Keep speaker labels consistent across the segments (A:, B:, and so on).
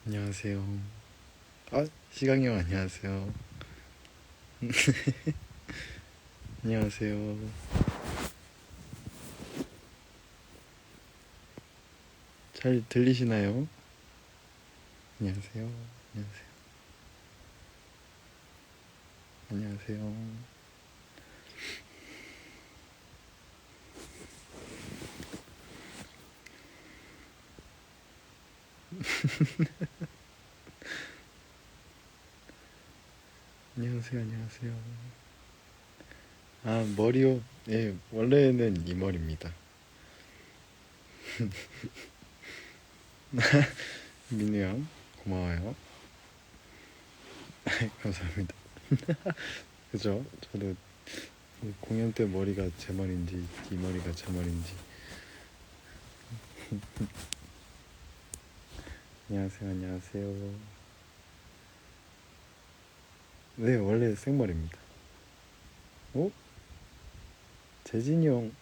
A: 안녕하세요. 아, 시강이 형 안녕하세요. 안녕하세요. 잘 들리시나요? 안녕하세요. 안녕하세요. 안녕하세요. 안녕하세요. 안녕하세요. 아, 머리요? 예, 원래는 이 머리입니다. 민우 형, 고마워요. 감사합니다. 그죠? 저도 공연 때 머리가 제 머리인지 이 머리가 제 머리인지. 안녕하세요. 안녕하세요. 네, 원래 생머리입니다. 어? 재진이 형.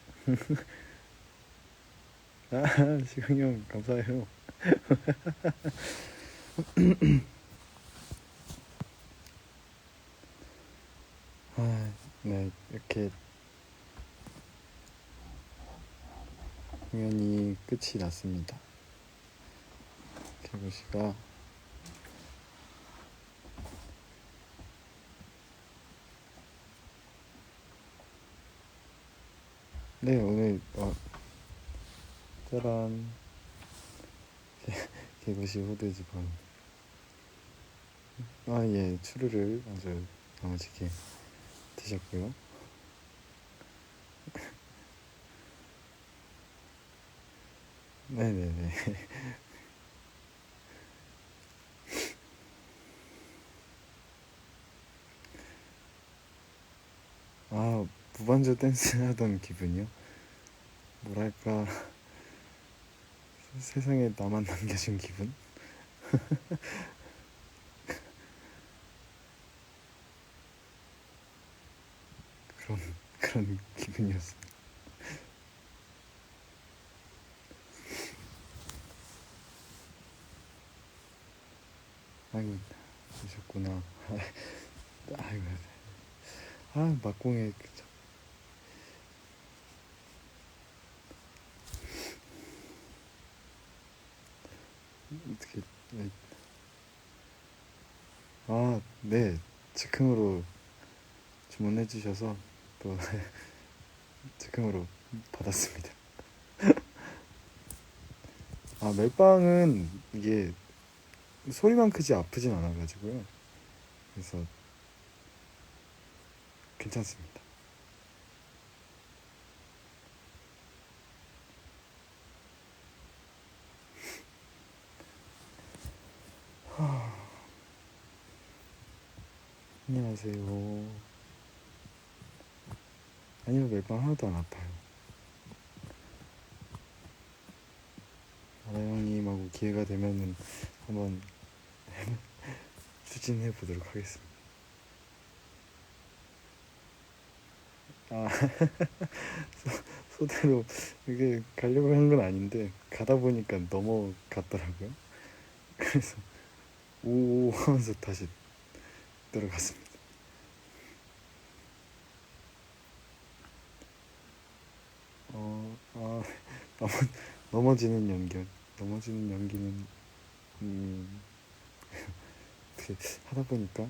A: 아, 시강이 형 감사해요. 아, 네, 이렇게 공연이 끝이 났습니다. 개구 씨가 네, 오늘 짜란. 개구 씨 후드 지번. 아, 예, 추루를 아주 야무지게 드셨고요. 네네네. 아, 무반주 댄스 하던 기분이요? 뭐랄까, 세상에 나만 남겨준 기분? 그런 그런 기분이었습니다. 아이고, 그러셨구나. 아이고, 아, 막공에 어떻게. 아, 네, 즉흥으로 주문해 주셔서 또 즉흥으로 받았습니다. 아, 멜빵은 이게 소리만 크지 아프진 않아가지고요. 그래서 괜찮습니다. 안녕하세요. 아니요, 멜빵 하나도 안 아파요. 아라 형님하고 기회가 되면은 한번 추진해 보도록 하겠습니다. 아, 소대로 이게 가려고 한 건 아닌데 가다 보니까 넘어갔더라고요. 그래서 오 하면서 다시 들어갔습니다. 아, 넘어, 넘어지는 연기. 넘어지는 연기는 음, 어떻게 하다 보니까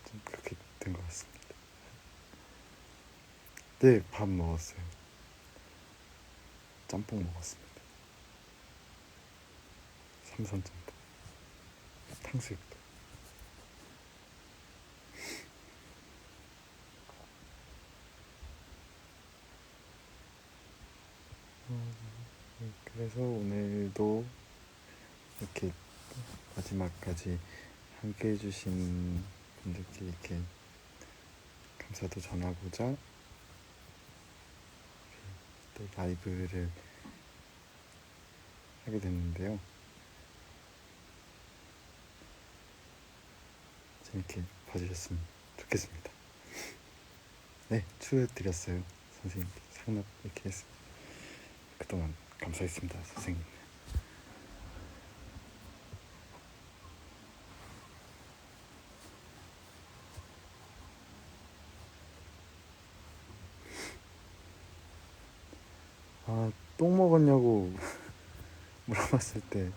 A: 좀 그렇게 된 것 같습니다. 네, 밥 먹었어요. 짬뽕 먹었습니다. 삼선짬뽕, 탕수육도. 그래서 오늘도 이렇게 마지막까지 함께 해주신 분들께 이렇게 감사도 전하고자 또 라이브를 하게 됐는데요. 재밌게 봐주셨으면 좋겠습니다. 네, 추려드렸어요. 선생님 상납 이렇게 했습니다. 그동안 감사했습니다, 선생님. 똥 먹었냐고 물어봤을 때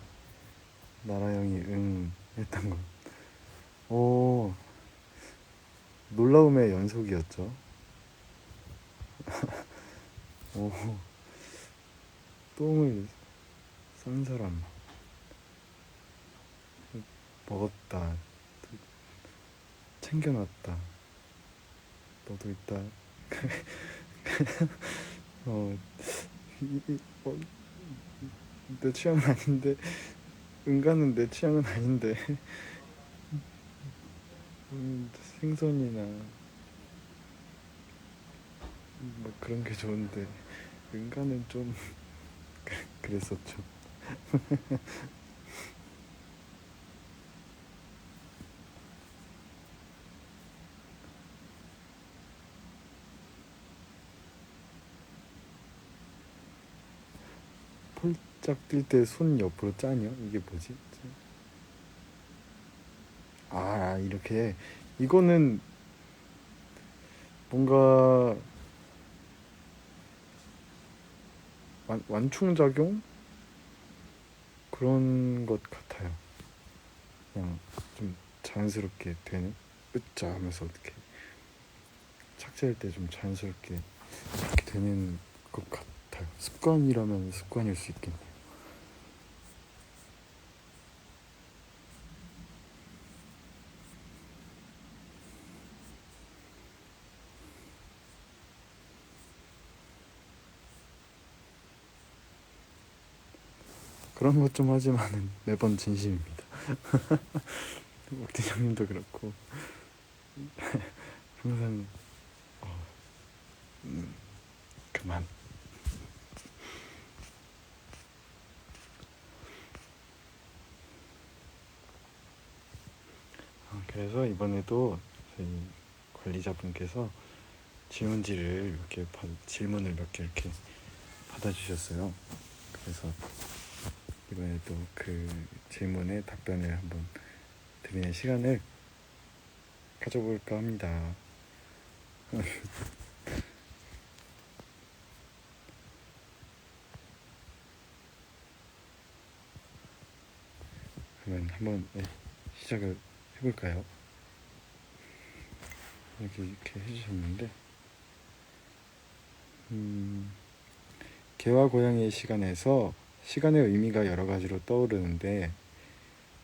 A: 나라 형이 응 했던 거. 오, 놀라움의 연속이었죠. 오, 똥을 싼 사람 먹었다, 챙겨놨다, 너도 있다. 어, 어, 내 취향은 아닌데, 은가는 내 취향은 아닌데. 생선이나 뭐 그런 게 좋은데 은가는 좀 그랬었죠. 폴짝 뛸 때 손 옆으로 짜녀? 이게 뭐지? 아, 이렇게. 이거는 뭔가 완충작용? 그런 것 같아요. 그냥 좀 자연스럽게 되는? 으짜 하면서 어떻게 착지할 때 좀 자연스럽게 이렇게 되는 것 같아요. 습관이라면 습관일 수 있겠네요. 그런 것 좀 하지만은 매번 진심입니다. 옥대장님도 그렇고 항상 그만. 그래서 이번에도 저희 관리자분께서 질문지를 이렇게 질문을 몇 개 이렇게 받아주셨어요. 그래서 이번에도 그 질문에 답변을 한번 드리는 시간을 가져볼까 합니다. 그러면 한번 시작을 해볼까요? 이렇게 해주셨는데 개와 고양이의 시간에서 시간의 의미가 여러 가지로 떠오르는데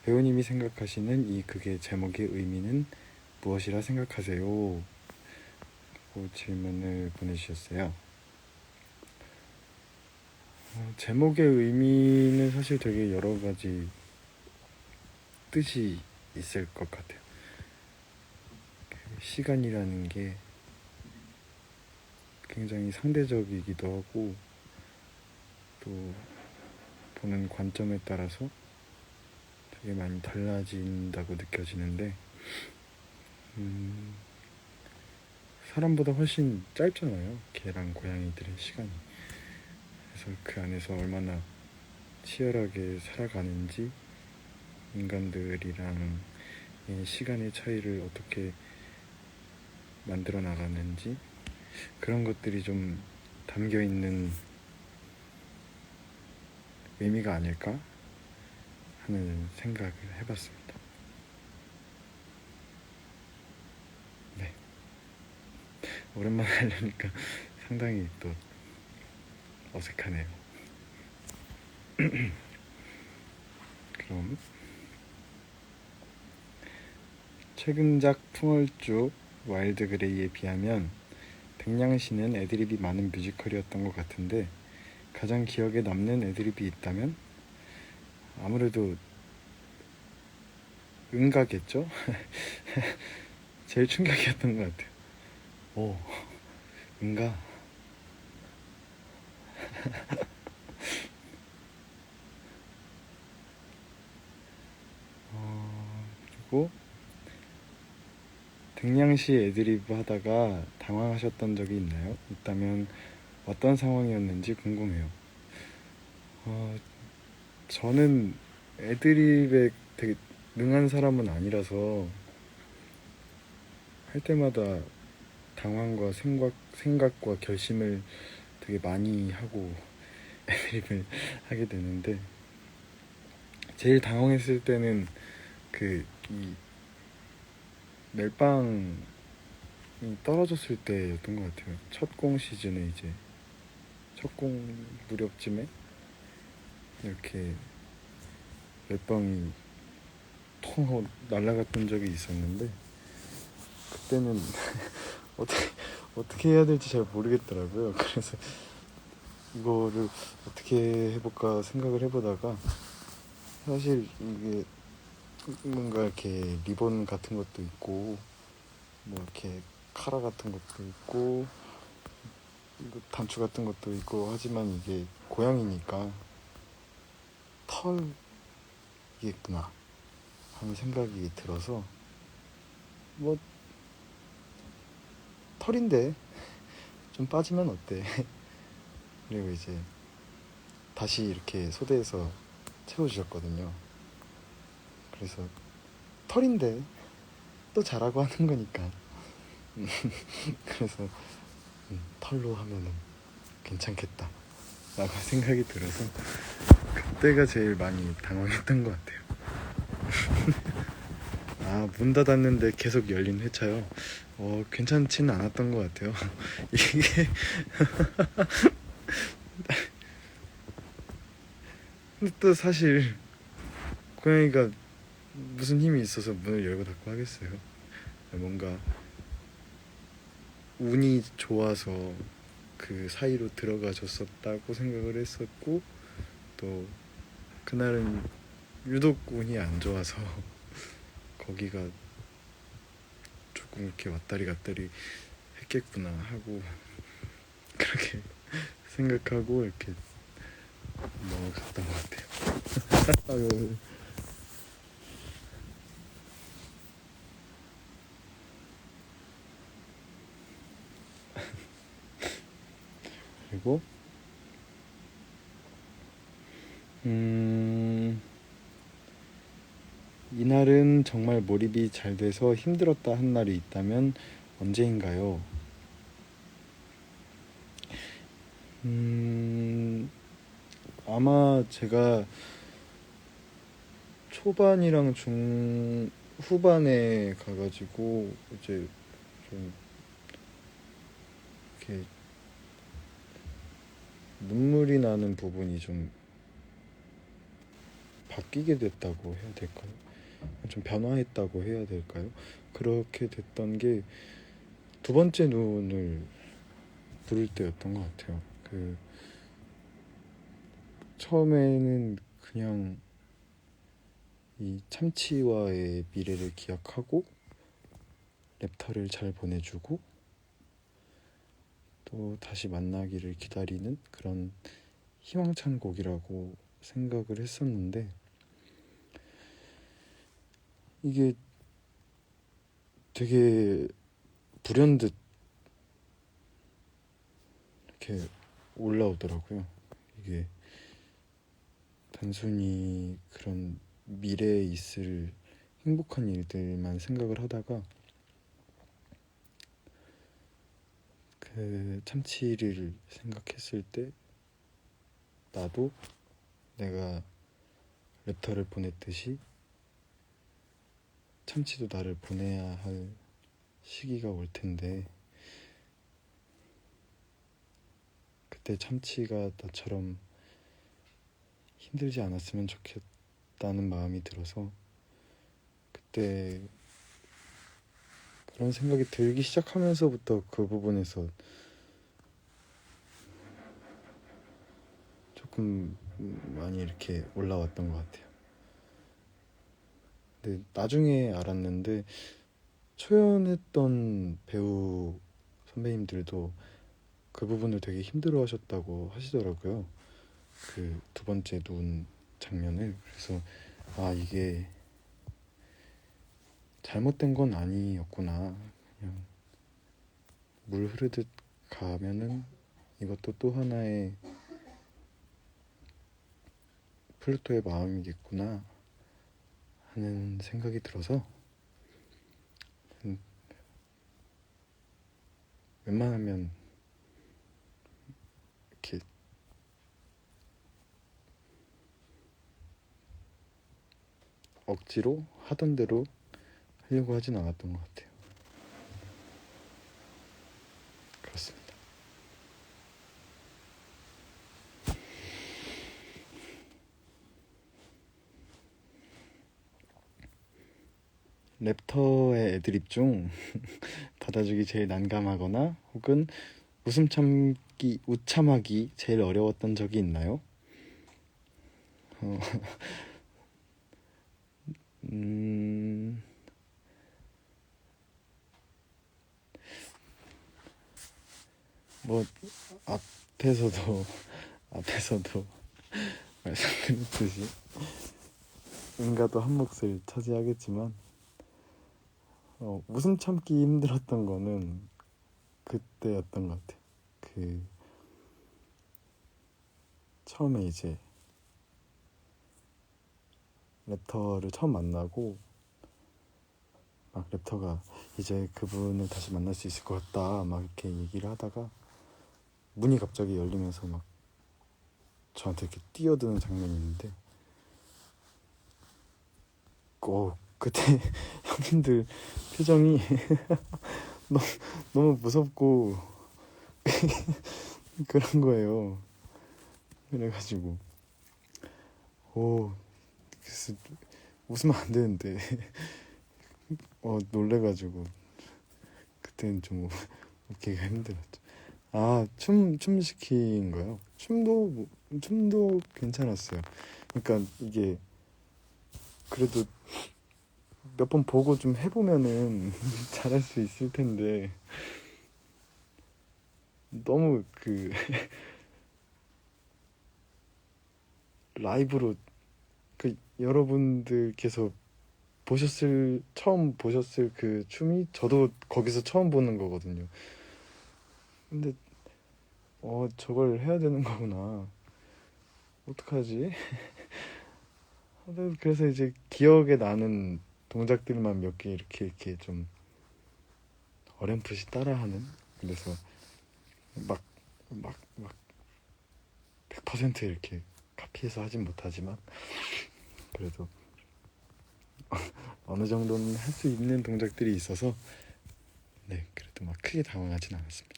A: 배우님이 생각하시는 이 극의 제목의 의미는 무엇이라 생각하세요? 그 질문을 보내주셨어요. 제목의 의미는 사실 되게 여러 가지 뜻이 있을 것 같아요. 시간이라는 게 굉장히 상대적이기도 하고 또 보는 관점에 따라서 되게 많이 달라진다고 느껴지는데 사람보다 훨씬 짧잖아요. 개랑 고양이들의 시간이. 그래서 그 안에서 얼마나 치열하게 살아가는지 인간들이랑 시간의 차이를 어떻게 만들어 나가는지 그런 것들이 좀 담겨있는 의미가 아닐까 하는 생각을 해봤습니다. 네, 오랜만에 하려니까 상당히 또 어색하네요. 그럼 최근작 풍얼주 와일드 그레이에 비하면 백냥시는 애드립이 많은 뮤지컬이었던 것 같은데 가장 기억에 남는 애드립이 있다면 아무래도 응가겠죠? 제일 충격이었던 것 같아요. 오, 응가. 그리고 백냥시 애드리브 하다가 당황하셨던 적이 있나요? 있다면 어떤 상황이었는지 궁금해요. 저는 애드립에 되게 능한 사람은 아니라서 할 때마다 당황과 생각과 결심을 되게 많이 하고 애드립을 하게 되는데, 제일 당황했을 때는 이 멜빵이 떨어졌을 때였던 것 같아요. 첫 공 시즌에 이제 첫 공 무렵쯤에 이렇게 멜빵이 통 하고 날아갔던 적이 있었는데, 그때는 어떻게 어떻게 해야 될지 잘 모르겠더라고요. 그래서 이거를 어떻게 해볼까 생각을 해보다가, 사실 이게 뭔가 이렇게 리본 같은 것도 있고 뭐 이렇게 카라 같은 것도 있고 단추 같은 것도 있고 하지만 이게 고양이니까 털이겠구나 하는 생각이 들어서, 뭐 털인데 좀 빠지면 어때. 그리고 이제 다시 이렇게 소대에서 채워주셨거든요. 그래서 털인데 또 자라고 하는 거니까 그래서 털로 하면은 괜찮겠다 라고 생각이 들어서 그때가 제일 많이 당황했던 것 같아요. 아, 문 닫았는데 계속 열린 회차요. 괜찮지는 않았던 것 같아요. 이게 근데 또 사실 고양이가 무슨 힘이 있어서 문을 열고 닫고 하겠어요. 뭔가 운이 좋아서 그 사이로 들어가줬었다고 생각을 했었고, 또 그날은 유독 운이 안 좋아서 거기가 조금 이렇게 왔다리 갔다리 했겠구나 하고 그렇게 생각하고 이렇게 넘어갔던 것 같아요. 아유. 그리고 이날은 정말 몰입이 잘 돼서 힘들었다 한 날이 있다면 언제인가요? 아마 제가 초반이랑 후반에 가가지고 이제 좀 이렇게 눈물이 나는 부분이 좀 바뀌게 됐다고 해야 될까요? 좀 변화했다고 해야 될까요? 그렇게 됐던 게 두 번째 눈을 부를 때였던 것 같아요. 처음에는 그냥 이 참치와의 미래를 기약하고 랩터를 잘 보내주고 또 다시 만나기를 기다리는 그런 희망찬 곡이라고 생각을 했었는데, 이게 되게 불현듯 이렇게 올라오더라고요. 이게 단순히 그런 미래에 있을 행복한 일들만 생각을 하다가 그 참치를 생각했을 때 나도 내가 랩터를 보냈듯이 참치도 나를 보내야 할 시기가 올 텐데, 그때 참치가 나처럼 힘들지 않았으면 좋겠다는 마음이 들어서 그때 그런 생각이 들기 시작하면서부터 그 부분에서 조금 많이 이렇게 올라왔던 것 같아요. 근데 나중에 알았는데 초연했던 배우 선배님들도 그 부분을 되게 힘들어 하셨다고 하시더라고요. 그 두 번째 눈 장면을. 그래서 아, 이게 잘못된 건 아니었구나. 그냥 물 흐르듯 가면은 이것도 또 하나의 플루토의 마음이겠구나 하는 생각이 들어서 웬만하면 이렇게 억지로 하던 대로 하려고 하진 않았던 것 같아요. 그렇습니다. 랩터의 애드립 중 받아주기 제일 난감하거나 혹은 웃음 참기, 웃참하기 제일 어려웠던 적이 있나요? 어, 음, 뭐 앞에서도 앞에서도 말씀드렸듯이 응가도 한 몫을 차지하겠지만 웃음 참기 힘들었던 거는 그때였던 것 같아요. 그 처음에 이제 랩터를 처음 만나고 막 랩터가 이제 그분을 다시 만날 수 있을 것 같다 막 이렇게 얘기를 하다가 문이 갑자기 열리면서 막 저한테 이렇게 뛰어드는 장면이 있는데 그때 형님들 표정이 너무 무섭고 그런 거예요. 그래가지고 그래서 웃으면 안 되는데 놀래가지고 그때는 좀 웃기가 힘들었죠. 춤 시킨 거요. 춤도 괜찮았어요. 그러니까 이게 그래도 몇 번 보고 좀 해보면은 잘할 수 있을 텐데 너무 라이브로 여러분들께서 처음 보셨을 그 춤이 저도 거기서 처음 보는 거거든요. 근데 저걸 해야 되는 거구나. 어떡하지? 그래서 이제 기억에 나는 동작들만 몇 개 이렇게 좀 어렴풋이 따라하는. 그래서 막 100% 이렇게 카피해서 하진 못하지만 그래도 어느 정도는 할 수 있는 동작들이 있어서 네, 그래도 막 크게 당황하진 않았습니다.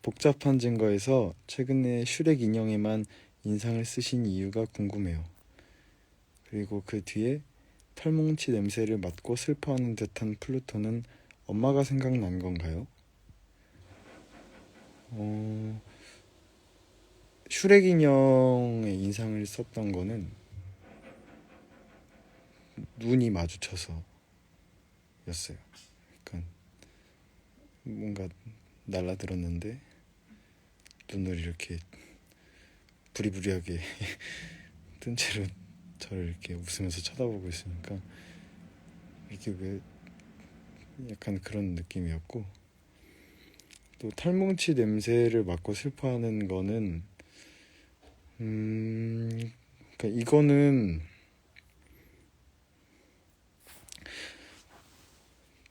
A: 복잡한 증거에서 최근에 슈렉 인형에만 인상을 쓰신 이유가 궁금해요. 그리고 그 뒤에 털뭉치 냄새를 맡고 슬퍼하는 듯한 플루토는 엄마가 생각난 건가요? 슈렉 인형의 인상을 썼던 거는 눈이 마주쳐서였어요. 그러니까 뭔가 날라들었는데 눈을 이렇게 부리부리하게 뜬 채로 저를 이렇게 웃으면서 쳐다보고 있으니까 이게 왜 약간 그런 느낌이었고, 또 털뭉치 냄새를 맡고 슬퍼하는 거는 그러니까 이거는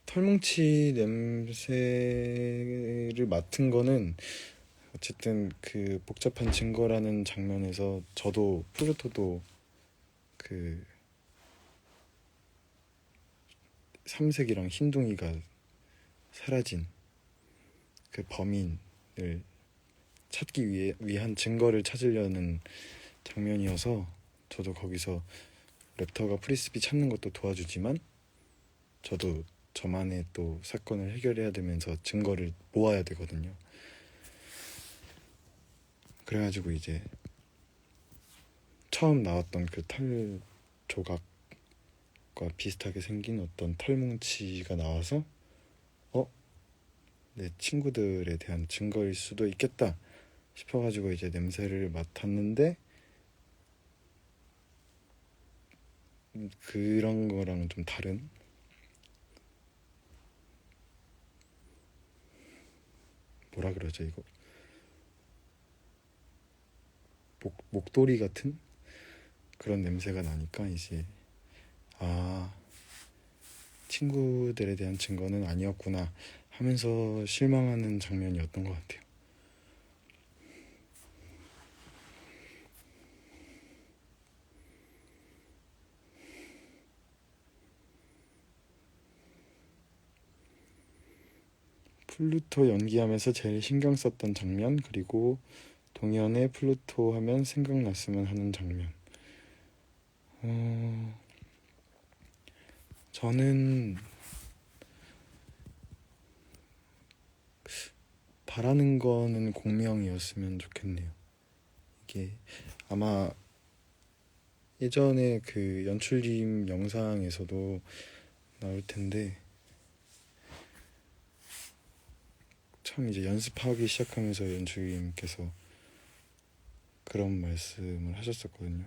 A: 털뭉치 냄새를 맡은 거는 어쨌든 그 복잡한 증거라는 장면에서 저도 플루토도 그 삼색이랑 흰둥이가 사라진 그 범인을 찾기 위한 증거를 찾으려는 장면이어서 저도 거기서 랩터가 프리스비 찾는 것도 도와주지만 저도 저만의 또 사건을 해결해야 되면서 증거를 모아야 되거든요. 그래가지고 이제 처음 나왔던 그 털 조각과 비슷하게 생긴 어떤 털뭉치가 나와서 내 친구들에 대한 증거일 수도 있겠다 싶어가지고 이제 냄새를 맡았는데 그런 거랑 좀 다른, 뭐라 그러죠 이거, 목도리 같은 그런 냄새가 나니까 이제 친구들에 대한 증거는 아니었구나 하면서 실망하는 장면이었던 것 같아요. 플루토 연기하면서 제일 신경 썼던 장면, 그리고 동현의 플루토 하면 생각났으면 하는 장면. 저는 바라는 거는 공명이었으면 좋겠네요. 이게 아마 예전에 그 연출님 영상에서도 나올 텐데, 처음 이제 연습하기 시작하면서 연출님께서 그런 말씀을 하셨었거든요.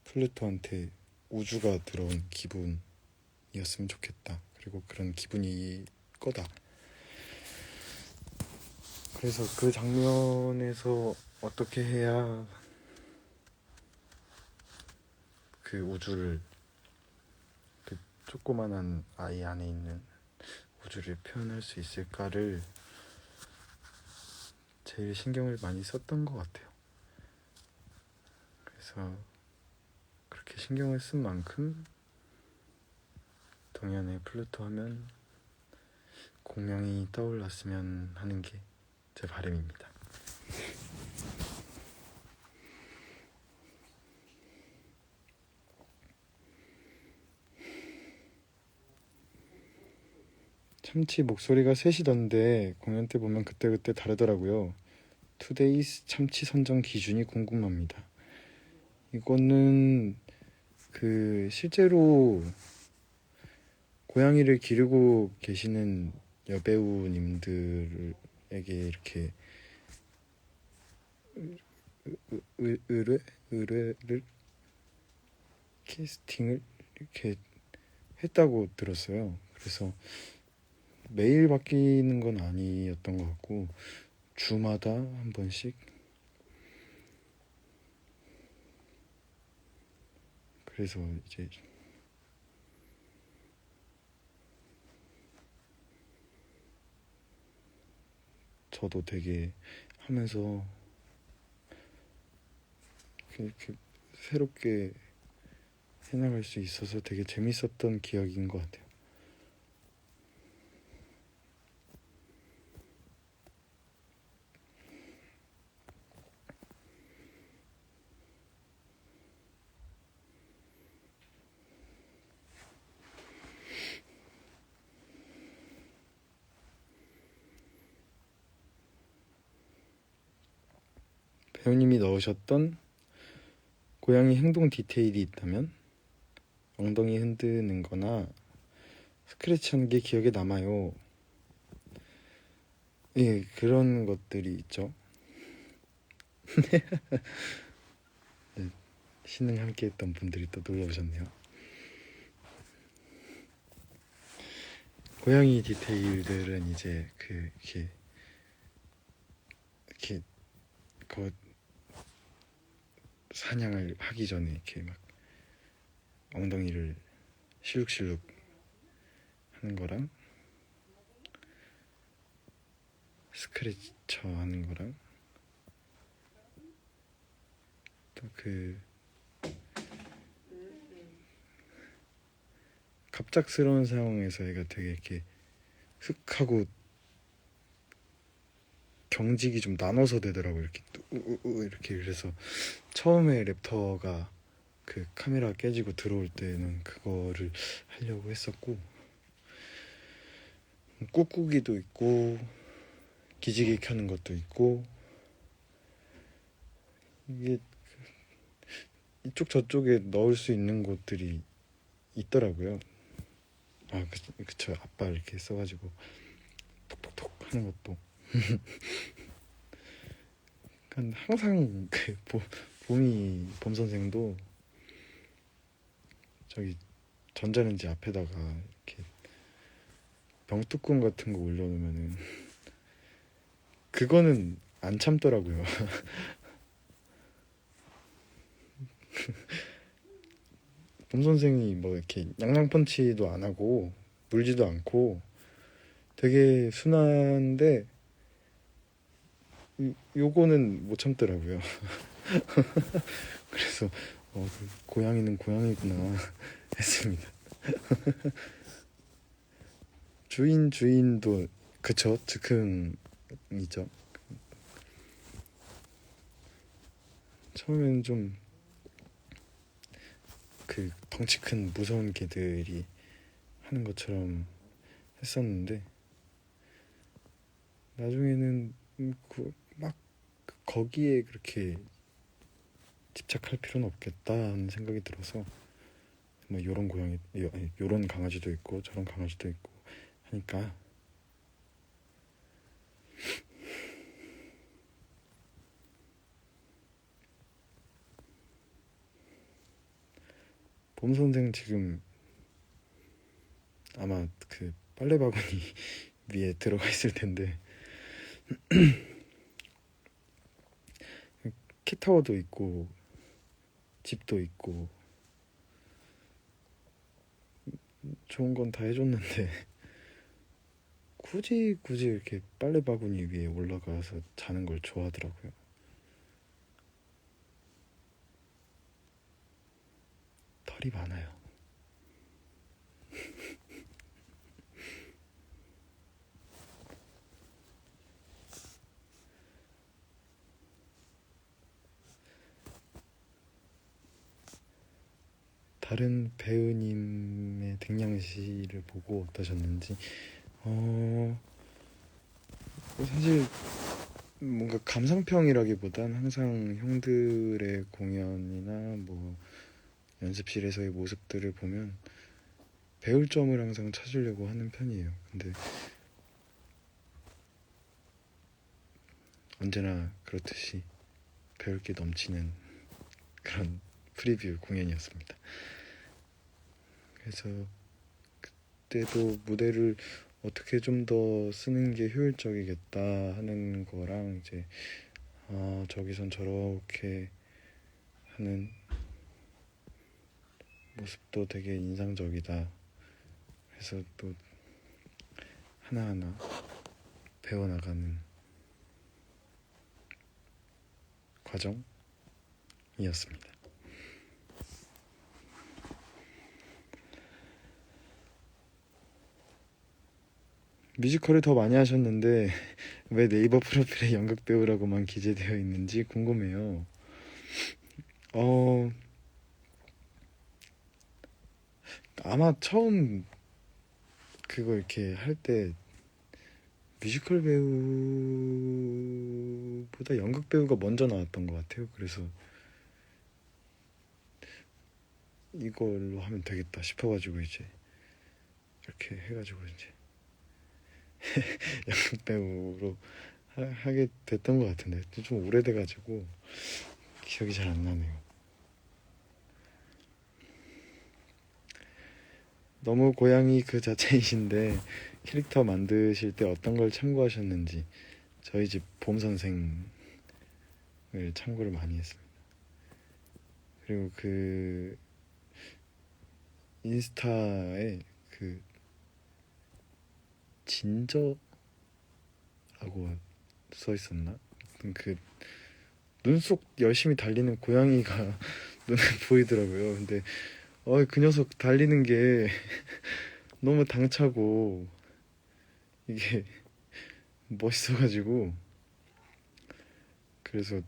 A: 플루토한테 우주가 들어온 기분이었으면 좋겠다. 그리고 그런 기분이 거다. 그래서 그 장면에서 어떻게 해야 그 우주를, 그 조그만한 아이 안에 있는 우주를 표현할 수 있을까를 제일 신경을 많이 썼던 것 같아요. 그래서 그렇게 신경을 쓴 만큼 동현의 플루토 하면 공명이 떠올랐으면 하는 게 제 바람입니다. 참치 목소리가 셋이던데 공연 때 보면 그때그때 다르더라고요. 투데이스 참치 선정 기준이 궁금합니다. 이거는 그 실제로 고양이를 기르고 계시는 여배우님들에게 이렇게 의뢰를 캐스팅을 이렇게 했다고 들었어요. 그래서 매일 바뀌는 건 아니었던 것 같고 주마다 한 번씩. 그래서 이제 저도 되게 하면서 이렇게 새롭게 해나갈 수 있어서 되게 재밌었던 기억인 것 같아요. 배우님이 넣으셨던 고양이 행동 디테일이 있다면 엉덩이 흔드는 거나 스크래치하는 게 기억에 남아요. 예, 그런 것들이 있죠. 네, 신흥 함께 했던 분들이 또 놀러 오셨네요. 고양이 디테일들은 이제 이렇게 그 사냥을 하기 전에 이렇게 막 엉덩이를 실룩실룩 하는 거랑 스크래쳐 하는 거랑 또 그 갑작스러운 상황에서 애가 되게 이렇게 흑하고 경직이 좀 나눠서 되더라고요. 이렇게 이렇게. 그래서 처음에 랩터가 그 카메라 깨지고 들어올 때는 그거를 하려고 했었고, 꾹꾹이도 있고 기지개 켜는 것도 있고, 이게 이쪽 저쪽에 넣을 수 있는 곳들이 있더라고요. 아, 그쵸. 아빠 이렇게 써가지고 톡톡톡 하는 것도. 항상 그 봄 선생도 저기 전자레인지 앞에다가 이렇게 병뚜껑 같은 거 올려놓으면은 그거는 안 참더라고요. 봄 선생이 뭐 이렇게 양양펀치도 안 하고 물지도 않고 되게 순한데 요거는 못 참더라고요. 그래서 고양이는 고양이구나 했습니다. 주인도 그쵸. 즉흥이죠. 처음에는 좀 그 덩치 큰 무서운 개들이 하는 것처럼 했었는데 나중에는 막 거기에 그렇게 집착할 필요는 없겠다 하는 생각이 들어서 뭐 요런 고양이 아니 요런 강아지도 있고 저런 강아지도 있고 하니까 봄 선생 지금 아마 그 빨래 바구니 위에 들어가 있을 텐데 캣타워도 있고 집도 있고 좋은 건 다 해줬는데 굳이 이렇게 빨래 바구니 위에 올라가서 자는 걸 좋아하더라고요. 털이 많아요. 다른 배우님의 댕냥시를 보고 어떠셨는지 사실 뭔가 감상평이라기보단 항상 형들의 공연이나 뭐 연습실에서의 모습들을 보면 배울 점을 항상 찾으려고 하는 편이에요. 근데 언제나 그렇듯이 배울 게 넘치는 그런 프리뷰 공연이었습니다. 그래서 그때도 무대를 어떻게 좀 더 쓰는 게 효율적이겠다 하는 거랑 이제 저기선 저렇게 하는 모습도 되게 인상적이다 해서 또 하나하나 배워나가는 과정이었습니다. 뮤지컬을 더 많이 하셨는데 왜 네이버 프로필에 연극 배우라고만 기재되어 있는지 궁금해요. 아마 처음 그거 이렇게 할 때 뮤지컬 배우보다 연극 배우가 먼저 나왔던 것 같아요. 그래서 이걸로 하면 되겠다 싶어가지고 이제 이렇게 해가지고 이제 연극 배우로 하게 됐던 것 같은데 좀 오래돼가지고 기억이 잘 안 나네요. 너무 고양이 그 자체이신데 캐릭터 만드실 때 어떤 걸 참고하셨는지 저희 집 봄 선생을 참고를 많이 했습니다. 그리고 그 인스타에 그 진저라고 써 있었나? 그 눈 속 열심히 달리는 고양이가 눈에 보이더라고요. 근데 그 녀석 달리는 게 너무 당차고 이게 멋있어가지고 그래서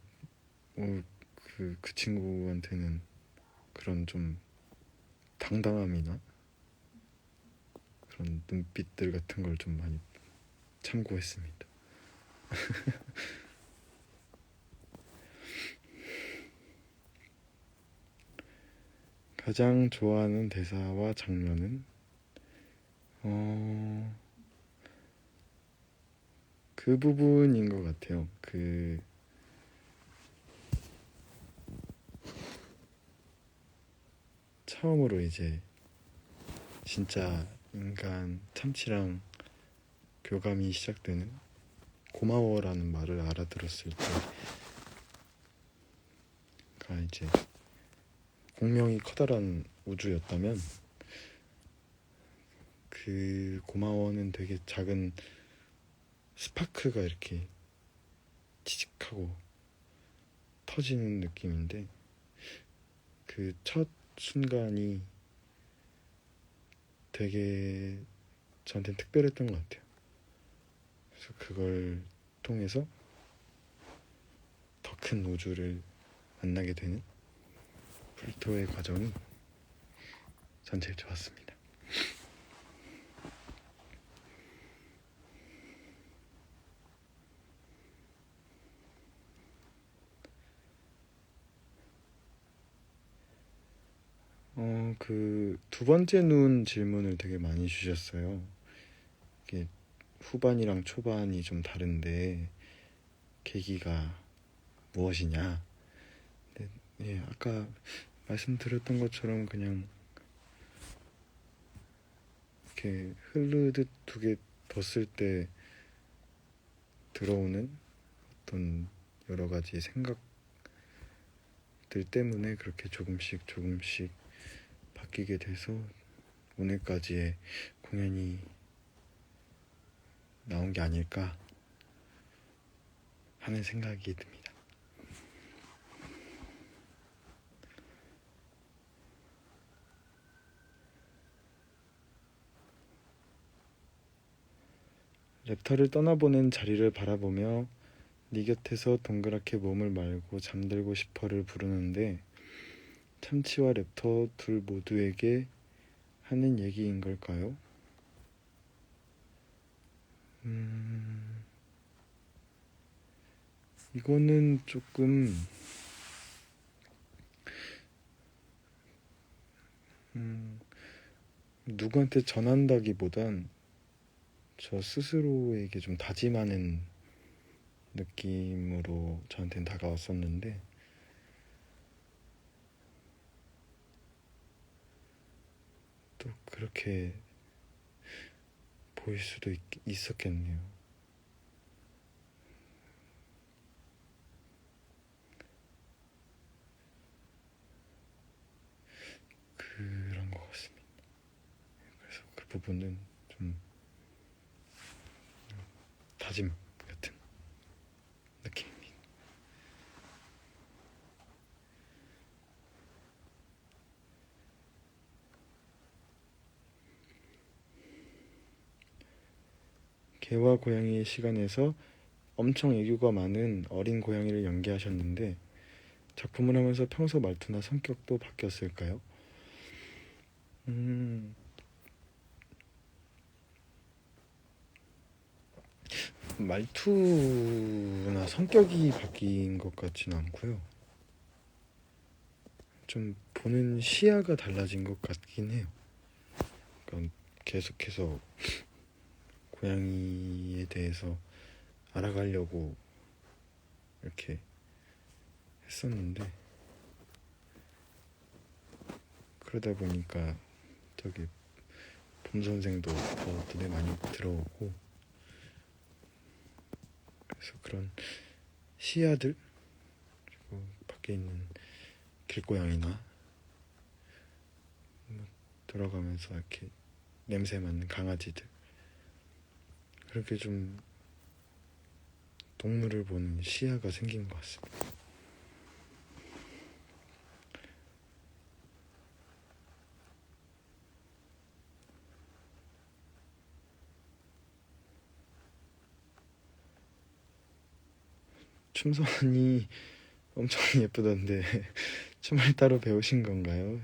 A: 그 친구한테는 그런 좀 당당함이나 그런 눈빛들 같은 걸 좀 많이 참고했습니다. 가장 좋아하는 대사와 장면은 그 부분인 것 같아요. 그 처음으로 이제 진짜 인간 참치랑 교감이 시작되는 고마워라는 말을 알아들었을 때가 이제 공명이 커다란 우주였다면 그 고마워는 되게 작은 스파크가 이렇게 치직하고 터지는 느낌인데 그 첫 순간이 되게 저한테는 특별했던 것 같아요. 그래서 그걸 통해서 더 큰 우주를 만나게 되는 불토의 과정이 전 제일 좋았습니다. 그 두 번째 눈 질문을 되게 많이 주셨어요. 이게 후반이랑 초반이 좀 다른데 계기가 무엇이냐. 네, 예, 아까 말씀드렸던 것처럼 그냥 이렇게 흐르듯 두 개 뒀을 때 들어오는 어떤 여러 가지 생각들 때문에 그렇게 조금씩 바뀌게 돼서 오늘까지의 공연이 나온 게 아닐까 하는 생각이 듭니다. 랩터를 떠나보낸 자리를 바라보며 네 곁에서 동그랗게 몸을 말고 잠들고 싶어를 부르는데 참치와 랩터 둘 모두에게 하는 얘기인 걸까요? 이거는 조금 누구한테 전한다기보단 저 스스로에게 좀 다짐하는 느낌으로 저한테는 다가왔었는데 또 그렇게 보일 수도 있었겠네요. 그런 것 같습니다. 그래서 그 부분은 좀 다짐 같은 느낌입니다. 개와 고양이의 시간에서 엄청 애교가 많은 어린 고양이를 연기하셨는데 작품을 하면서 평소 말투나 성격도 바뀌었을까요? 말투나 성격이 바뀐 것 같지는 않고요. 좀 보는 시야가 달라진 것 같긴 해요. 그러니까 계속해서 고양이에 대해서 알아가려고 이렇게 했었는데 그러다 보니까 저기 봄 선생도 더 눈에 많이 들어오고 그래서 그런 시야들 그리고 밖에 있는 길고양이나 들어가면서 이렇게 냄새 맡는 강아지들 그렇게 좀 동물을 보는 시야가 생긴 것 같습니다. 춤선이 엄청 예쁘던데 춤을 따로 배우신 건가요?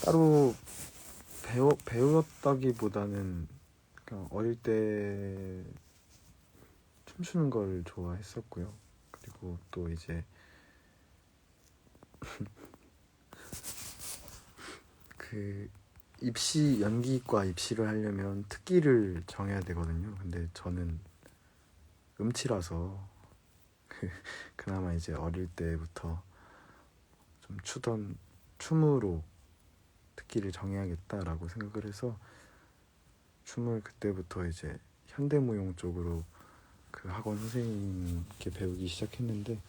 A: 따로 배웠다기보다는 그냥 어릴 때 춤추는 걸 좋아했었고요. 그리고 또 이제 그 연기과 입시를 하려면 특기를 정해야 되거든요. 근데 저는 음치라서 그나마 이제 어릴 때부터 좀 추던 춤으로 특기를 정해야겠다라고 생각을 해서 춤을 그때부터 이제 현대무용 쪽으로 그 학원 선생님께 배우기 시작했는데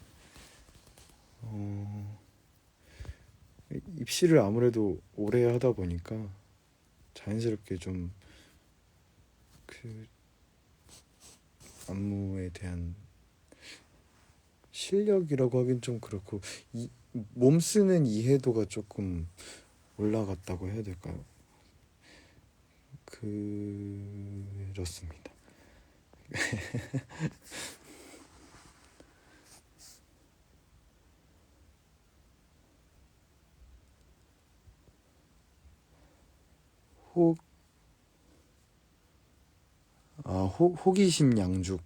A: 입시를 아무래도 오래 하다 보니까 자연스럽게 좀 그 안무에 대한 실력이라고 하긴 좀 그렇고 몸 쓰는 이해도가 조금 올라갔다고 해야 될까요? 그렇습니다. 호 호기심 양죽.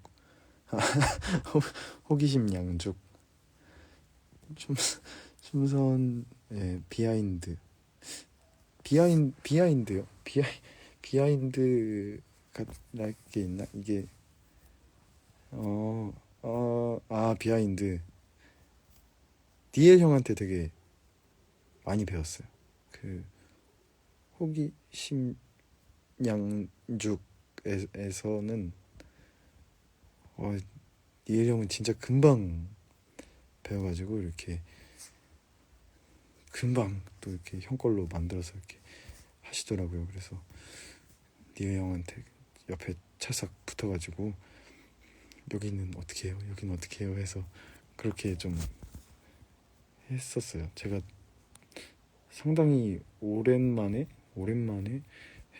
A: 호기심 양죽. 좀 춤선의 비하인드요. 비하인드가 날 게 있나? 이게 비하인드. 디엘 형한테 되게 많이 배웠어요. 그 호기심 양죽에서는 디엘 형은 진짜 금방 배워가지고 이렇게 금방 또 이렇게 형 걸로 만들어서 이렇게 하시더라고요. 그래서 니엘 형한테 옆에 찰싹 붙어가지고 여기는 어떻게 해요? 여기는 어떻게 해요? 해서 그렇게 좀 했었어요. 제가 상당히 오랜만에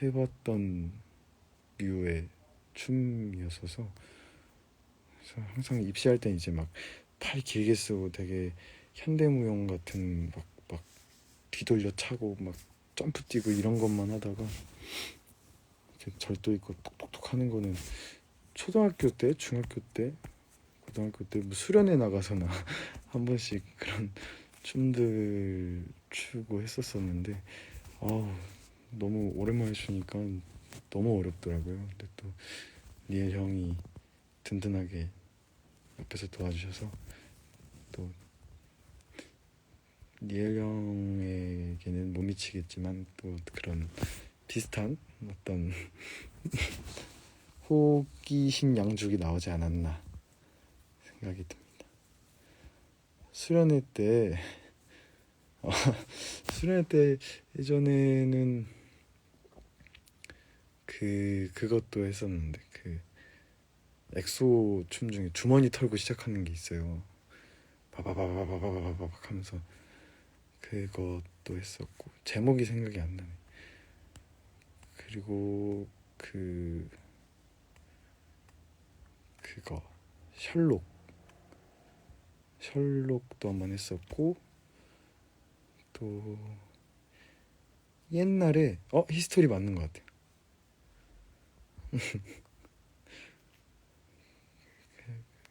A: 해봤던 류의 춤이었어서 그래서 항상 입시할 땐 이제 막 팔 길게 쓰고 되게 현대무용 같은 막 뒤돌려 차고 막 점프 뛰고 이런 것만 하다가 이렇게 절도 있고 톡톡톡 하는 거는 초등학교 때, 중학교 때, 고등학교 때 뭐 수련회 나가서나 한 번씩 그런 춤들 추고 했었었는데 너무 오랜만에 추니까 너무 어렵더라고요. 근데 또 니엘 형이 든든하게 옆에서 도와주셔서 또 니엘 형에게는 못 미치겠지만 또 그런 비슷한 어떤 호기심 양죽이 나오지 않았나 생각이 듭니다. 수련회 때 예전에는 그것도 했었는데 그 엑소 춤 중에 주머니 털고 시작하는 게 있어요. 바바바바바바바박 하면서 그것도 했었고 제목이 생각이 안 나네. 그리고 그거 셜록도 한번 했었고 또 옛날에 히스토리 맞는 것 같아요.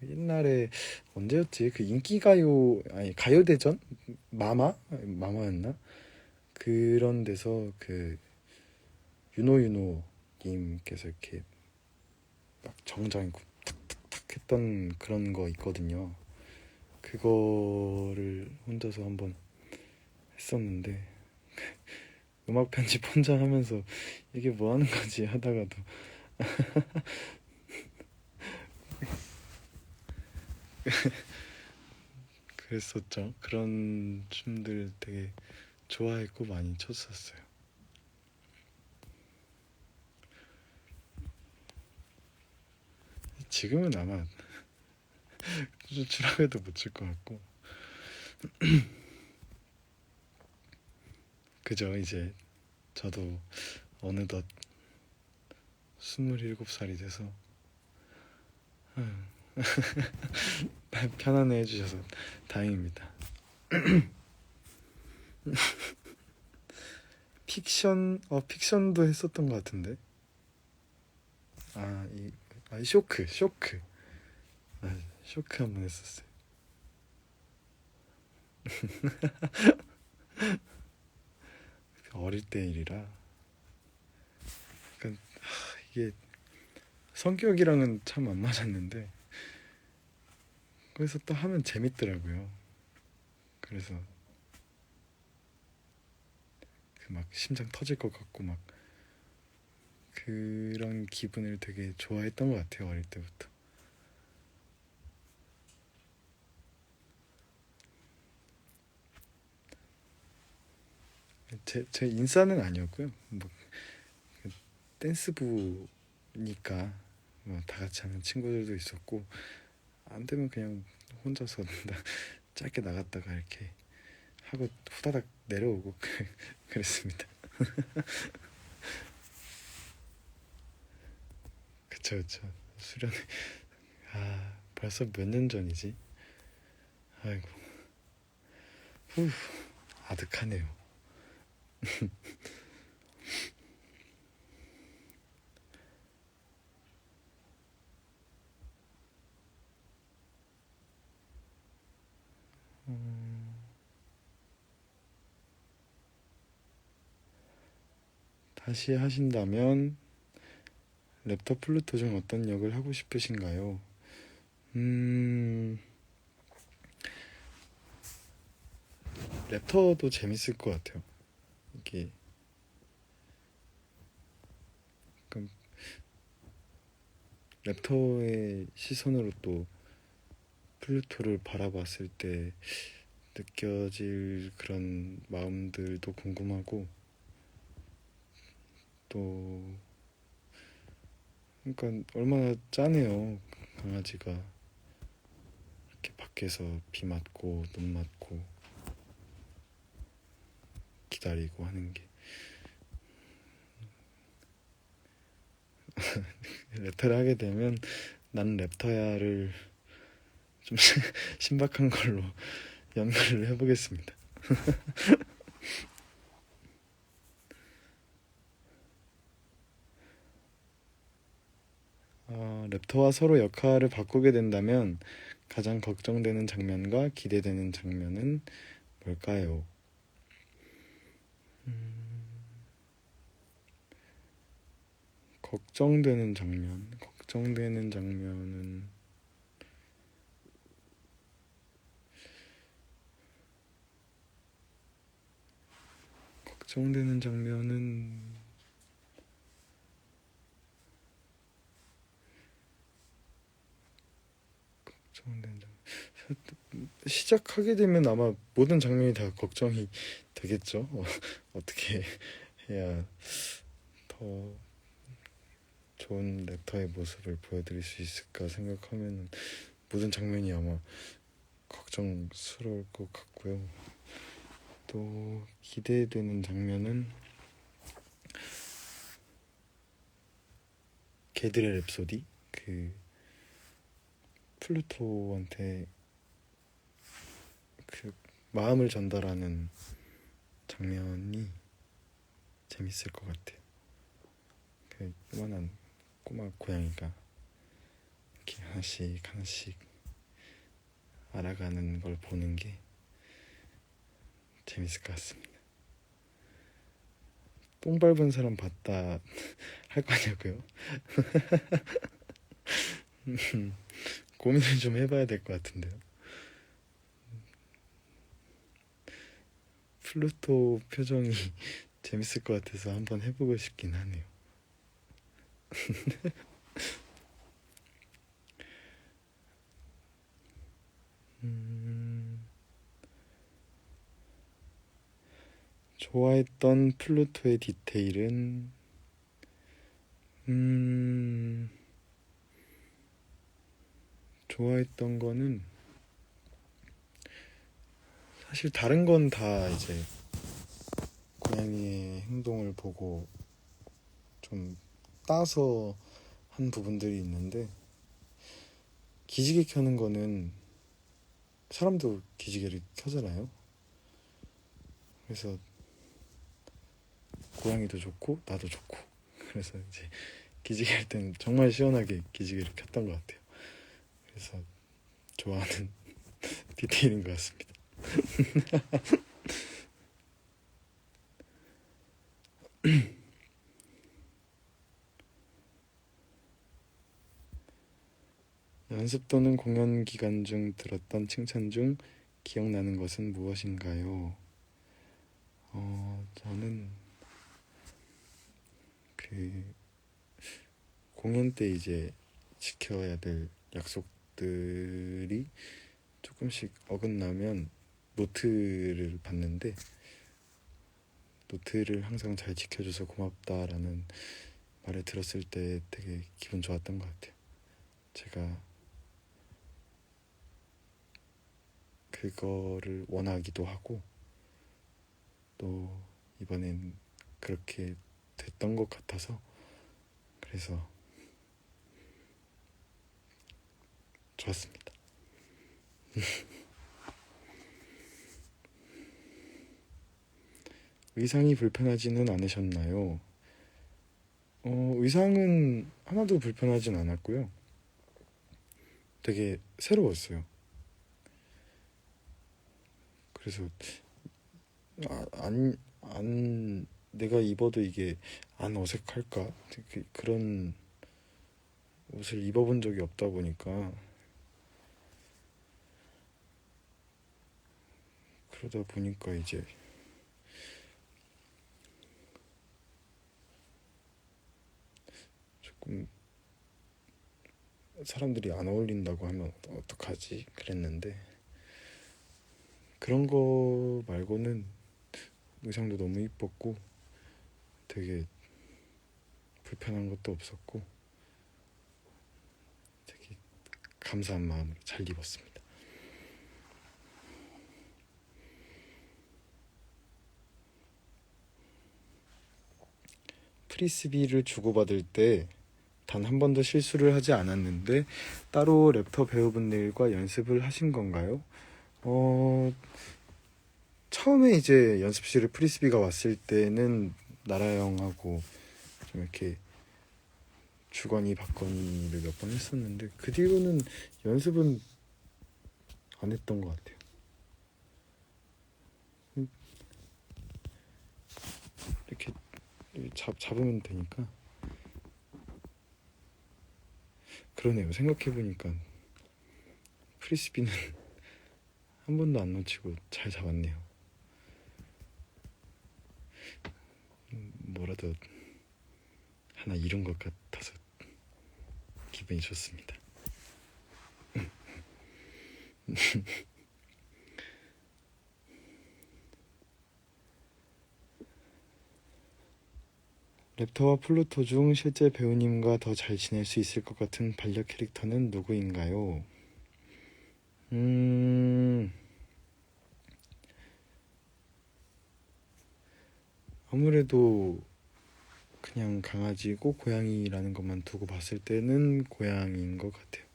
A: 옛날에 언제였지? 그 인기가요 아니 가요대전 마마였나? 그런 데서 그 윤호님께서 이렇게 막 정장 입고 탁탁탁 했던 그런 거 있거든요. 그거를 혼자서 한번 했었는데 음악 편집 혼자 하면서 이게 뭐 하는 거지 하다가도 그랬었죠. 그런 춤들 되게 좋아했고 많이 췄었어요. 지금은 아마 추라고 해도 못 출 것 같고 그죠. 이제 저도 어느덧 27살이 돼서 편안해 해주셔서 다행입니다. 픽션도 했었던 것 같은데 쇼크 쇼크 한번 했었어요. 어릴 때 일이라 약간 이게 성격이랑은 참 안 맞았는데 거기서 또 하면 재밌더라고요. 그래서 그 막 심장 터질 것 같고 막 그런 기분을 되게 좋아했던 것 같아요. 어릴 때부터. 제 인싸는 아니었고요. 뭐 댄스부니까 뭐 다 같이 하는 친구들도 있었고 안 되면 그냥 혼자서 짧게 나갔다가 이렇게 하고 후다닥 내려오고 그랬습니다. 그쵸. 수련회. 벌써 몇 년 전이지? 아이고. 후, 아득하네요. 다시 하신다면 랩터 플루토 중 어떤 역을 하고 싶으신가요? 랩터도 재밌을 것 같아요. 이게 약간 랩터의 시선으로 또 플루토를 바라봤을 때 느껴질 그런 마음들도 궁금하고, 또 그러니까 얼마나 짠해요. 강아지가 이렇게 밖에서 비 맞고 눈 맞고 기다리고 하는 게. 랩터를 하게 되면 나는 랩터야를 좀 신박한 걸로 연결을 해보겠습니다. 랩터와 서로 역할을 바꾸게 된다면 가장 걱정되는 장면과 기대되는 장면은 뭘까요? 걱정되는 장면은 걱정되는 장면은 시작하게 되면 아마 모든 장면이 다 걱정이 되겠죠. 어떻게 해야 더 좋은 랩터의 모습을 보여드릴 수 있을까 생각하면 모든 장면이 아마 걱정스러울 것 같고요. 또 기대되는 장면은 개들의 랩소디, 그 플루토한테 그 마음을 전달하는 장면이 재밌을 것 같아요. 그 요만한 꼬마 고양이가 이렇게 하나씩 알아가는 걸 보는 게 재밌을 것 같습니다. 똥 밟은 사람 봤다 할 거냐고요? 고민을 좀 해봐야 될 것 같은데요. 플루토 표정이 재밌을 것 같아서 한번 해보고 싶긴 하네요. 좋아했던 플루토의 디테일은 좋아했던 거는 사실 다른 건 다 이제 고양이의 행동을 보고 좀 따서 한 부분들이 있는데, 기지개 켜는 거는 사람도 기지개를 켜잖아요. 그래서 고양이도 좋고 나도 좋고, 그래서 이제 기지개 할 때는 정말 시원하게 기지개를 켰던 것 같아요. 그래서 좋아하는 디테일인 것 같습니다. 연습 또는 공연 기간 중 들었던 칭찬 중 기억나는 것은 무엇인가요? 저는 그 공연 때 이제 지켜야 될 약속들이 조금씩 어긋나면 노트를 받는데, 노트를 항상 잘 지켜줘서 고맙다라는 말을 들었을 때 되게 기분 좋았던 것 같아요. 제가 그거를 원하기도 하고, 또 이번엔 그렇게 됐던 것 같아서, 그래서 좋았습니다. 의상이 불편하지는 않으셨나요? 의상은 하나도 불편하진 않았고요. 되게 새로웠어요. 그래서 내가 입어도 이게 안 어색할까? 그런 옷을 입어본 적이 없다 보니까 그러다 보니까 이제 조금 사람들이 안 어울린다고 하면 어떡하지? 그랬는데 그런 거 말고는 의상도 너무 이뻤고 되게 불편한 것도 없었고 되게 감사한 마음으로 잘 입었습니다. 프리스비를 주고받을 때 단 한 번도 실수를 하지 않았는데 따로 랩터 배우분들과 연습을 하신 건가요? 처음에 이제 연습실에 프리스비가 왔을 때는 나라 형하고 좀 이렇게 주거니 받거니를 몇 번 했었는데 그 뒤로는 연습은 안 했던 것 같아요. 이렇게 잡으면 되니까. 그러네요. 생각해보니까 프리스비는 한 번도 안 놓치고 잘 잡았네요. 뭐라도 하나 이룬 것 같아서 기분이 좋습니다. 랩터와 플루토 중 실제 배우님과 더 잘 지낼 수 있을 것 같은 반려 캐릭터는 누구인가요? 아무래도 그냥 강아지고 고양이라는 것만 두고 봤을 때는 고양이인 것 같아요.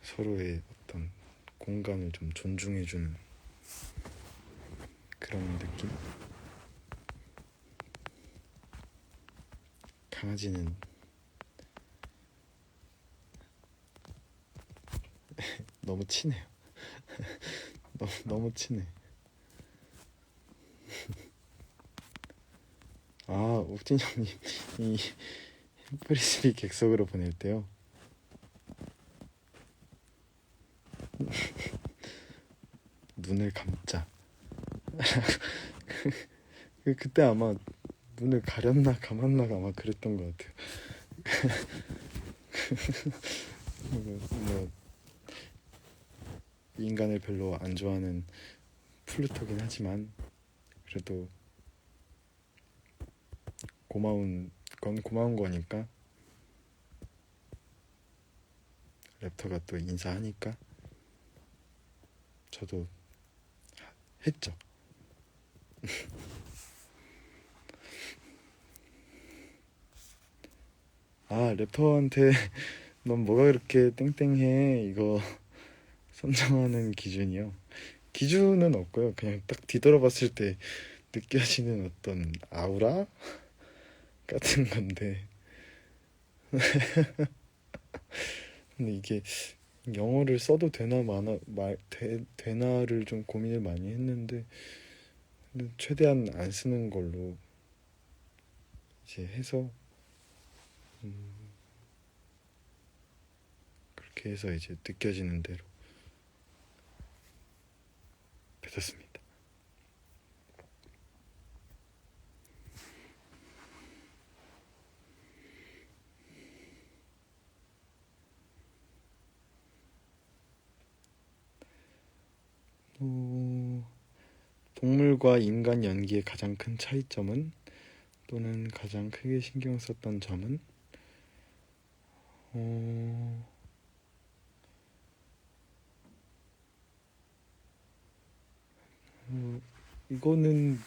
A: 서로의 어떤 공간을 좀 존중해주는 그런 느낌? 강아지는 너무 친해요. 너무 친해. 욱진 형님 이 프리스비 객석으로 보낼 때요. 눈을 감자. 그때 아마 눈을 가렸나 감았나 아마 그랬던 것 같아요. 뭐 인간을 별로 안 좋아하는 플루토긴 하지만 그래도 고마운 건 고마운 거니까 랩터가 또 인사하니까 저도 했죠. 랩터한테 넌 뭐가 그렇게 땡땡해 이거 선정하는 기준이요. 기준은 없고요. 그냥 딱 뒤돌아봤을 때 느껴지는 어떤 아우라 같은 건데 근데 이게 영어를 써도 되나 되나를 좀 고민을 많이 했는데 최대한 안 쓰는 걸로 이제 해서 그렇게 해서 이제 느껴지는 대로 뱉었습니다. 동물과 인간 연기의 가장 큰 차이점은 또는 가장 크게 신경 썼던 점은 이거는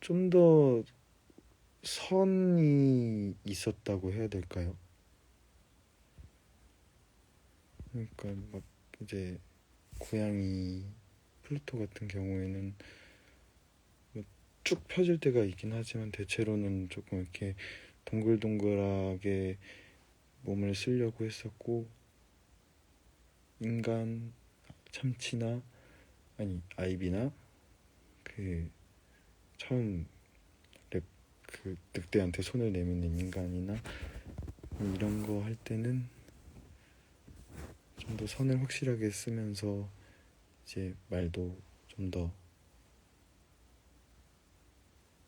A: 좀 더 선이 있었다고 해야 될까요? 그러니까 막 이제 고양이 플루토 같은 경우에는 쭉 펴질 때가 있긴 하지만 대체로는 조금 이렇게 동글동글하게 몸을 쓰려고 했었고, 인간 참치나 아니 아이비나 그 처음 그 늑대한테 손을 내미는 인간이나 이런 거 할 때는 좀 더 선을 확실하게 쓰면서 이제 말도 좀 더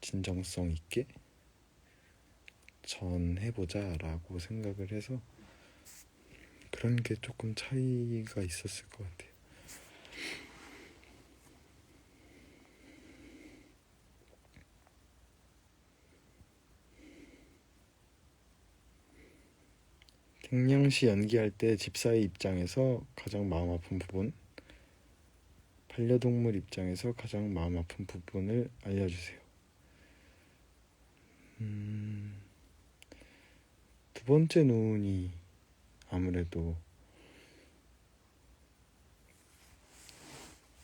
A: 진정성 있게 전해보자라고 생각을 해서 그런 게 조금 차이가 있었을 것 같아요. 갱년시 연기할 때 집사의 입장에서 가장 마음 아픈 부분, 반려동물 입장에서 가장 마음 아픈 부분을 알려주세요. 두 번째 노은이 아무래도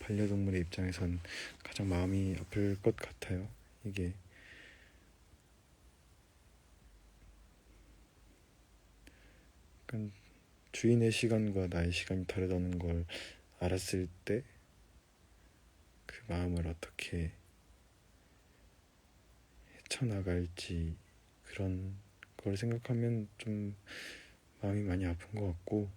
A: 반려동물의 입장에선 가장 마음이 아플 것 같아요. 이게 약간 주인의 시간과 나의 시간이 다르다는 걸 알았을 때 그 마음을 어떻게 헤쳐나갈지, 그런 걸 생각하면 좀 마음이 많이 아픈 것 같고,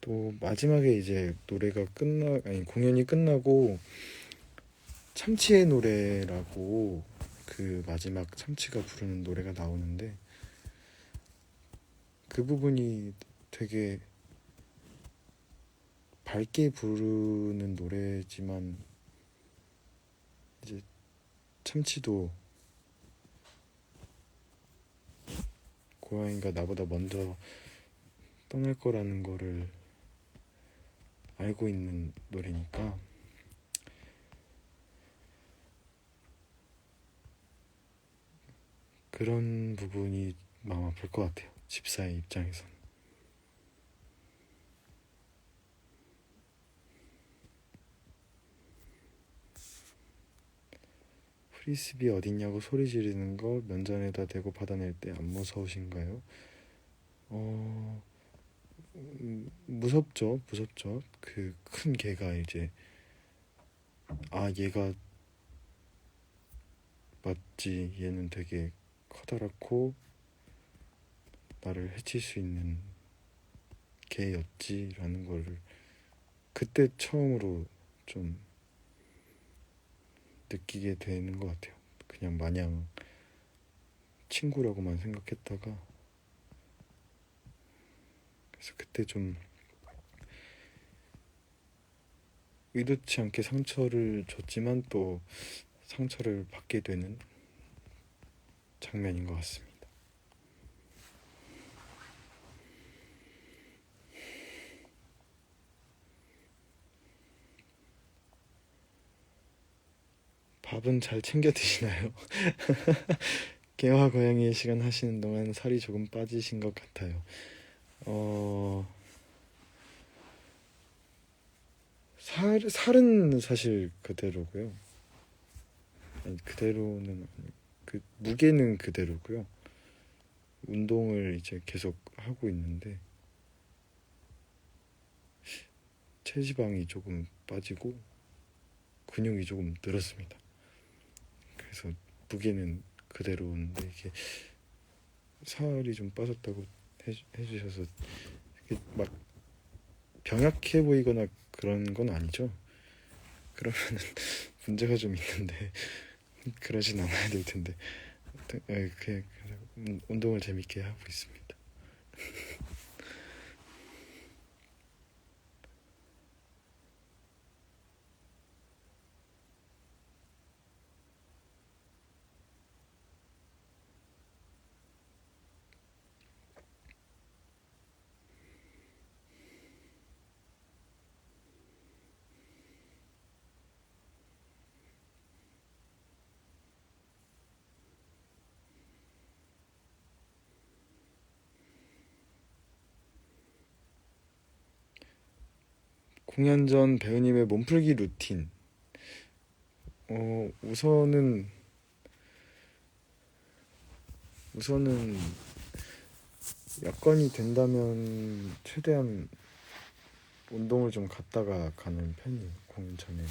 A: 또 마지막에 이제 공연이 끝나고 참치의 노래라고 그 마지막 참치가 부르는 노래가 나오는데, 그 부분이 되게 밝게 부르는 노래지만 이제 참치도 고양이가 나보다 먼저 떠날 거라는 거를 알고 있는 노래니까 그런 부분이 마음 아플 것 같아요. 집사의 입장에선. 프리스비 어딨냐고 소리 지르는 거 면전에다 대고 받아낼 때 안 무서우신가요? 무섭죠. 그 큰 개가 이제 얘가 맞지, 얘는 되게 커다랗고 나를 해칠 수 있는 개였지라는 거를 그때 처음으로 좀 느끼게 되는 것 같아요. 그냥 마냥 친구라고만 생각했다가, 그래서 그때 좀 의도치 않게 상처를 줬지만 또 상처를 받게 되는 장면인 것 같습니다. 밥은 잘 챙겨 드시나요? 개와 고양이의 시간 하시는 동안 살이 조금 빠지신 것 같아요. 살은 사실 그대로고요. 아니, 그대로는 그 무게는 그대로고요. 운동을 이제 계속 하고 있는데 체지방이 조금 빠지고 근육이 조금 늘었습니다. 그래서 무게는 그대로인데 이게 살이 좀 빠졌다고 해주셔서 막 병약해 보이거나 그런 건 아니죠? 그러면 문제가 좀 있는데 그러진 않아야 될 텐데. 그냥 운동을 재밌게 하고 있습니다. 공연 전 배우님의 몸풀기 루틴. 우선은 여건이 된다면 최대한 운동을 좀 갔다가 가는 편이에요. 공연 전에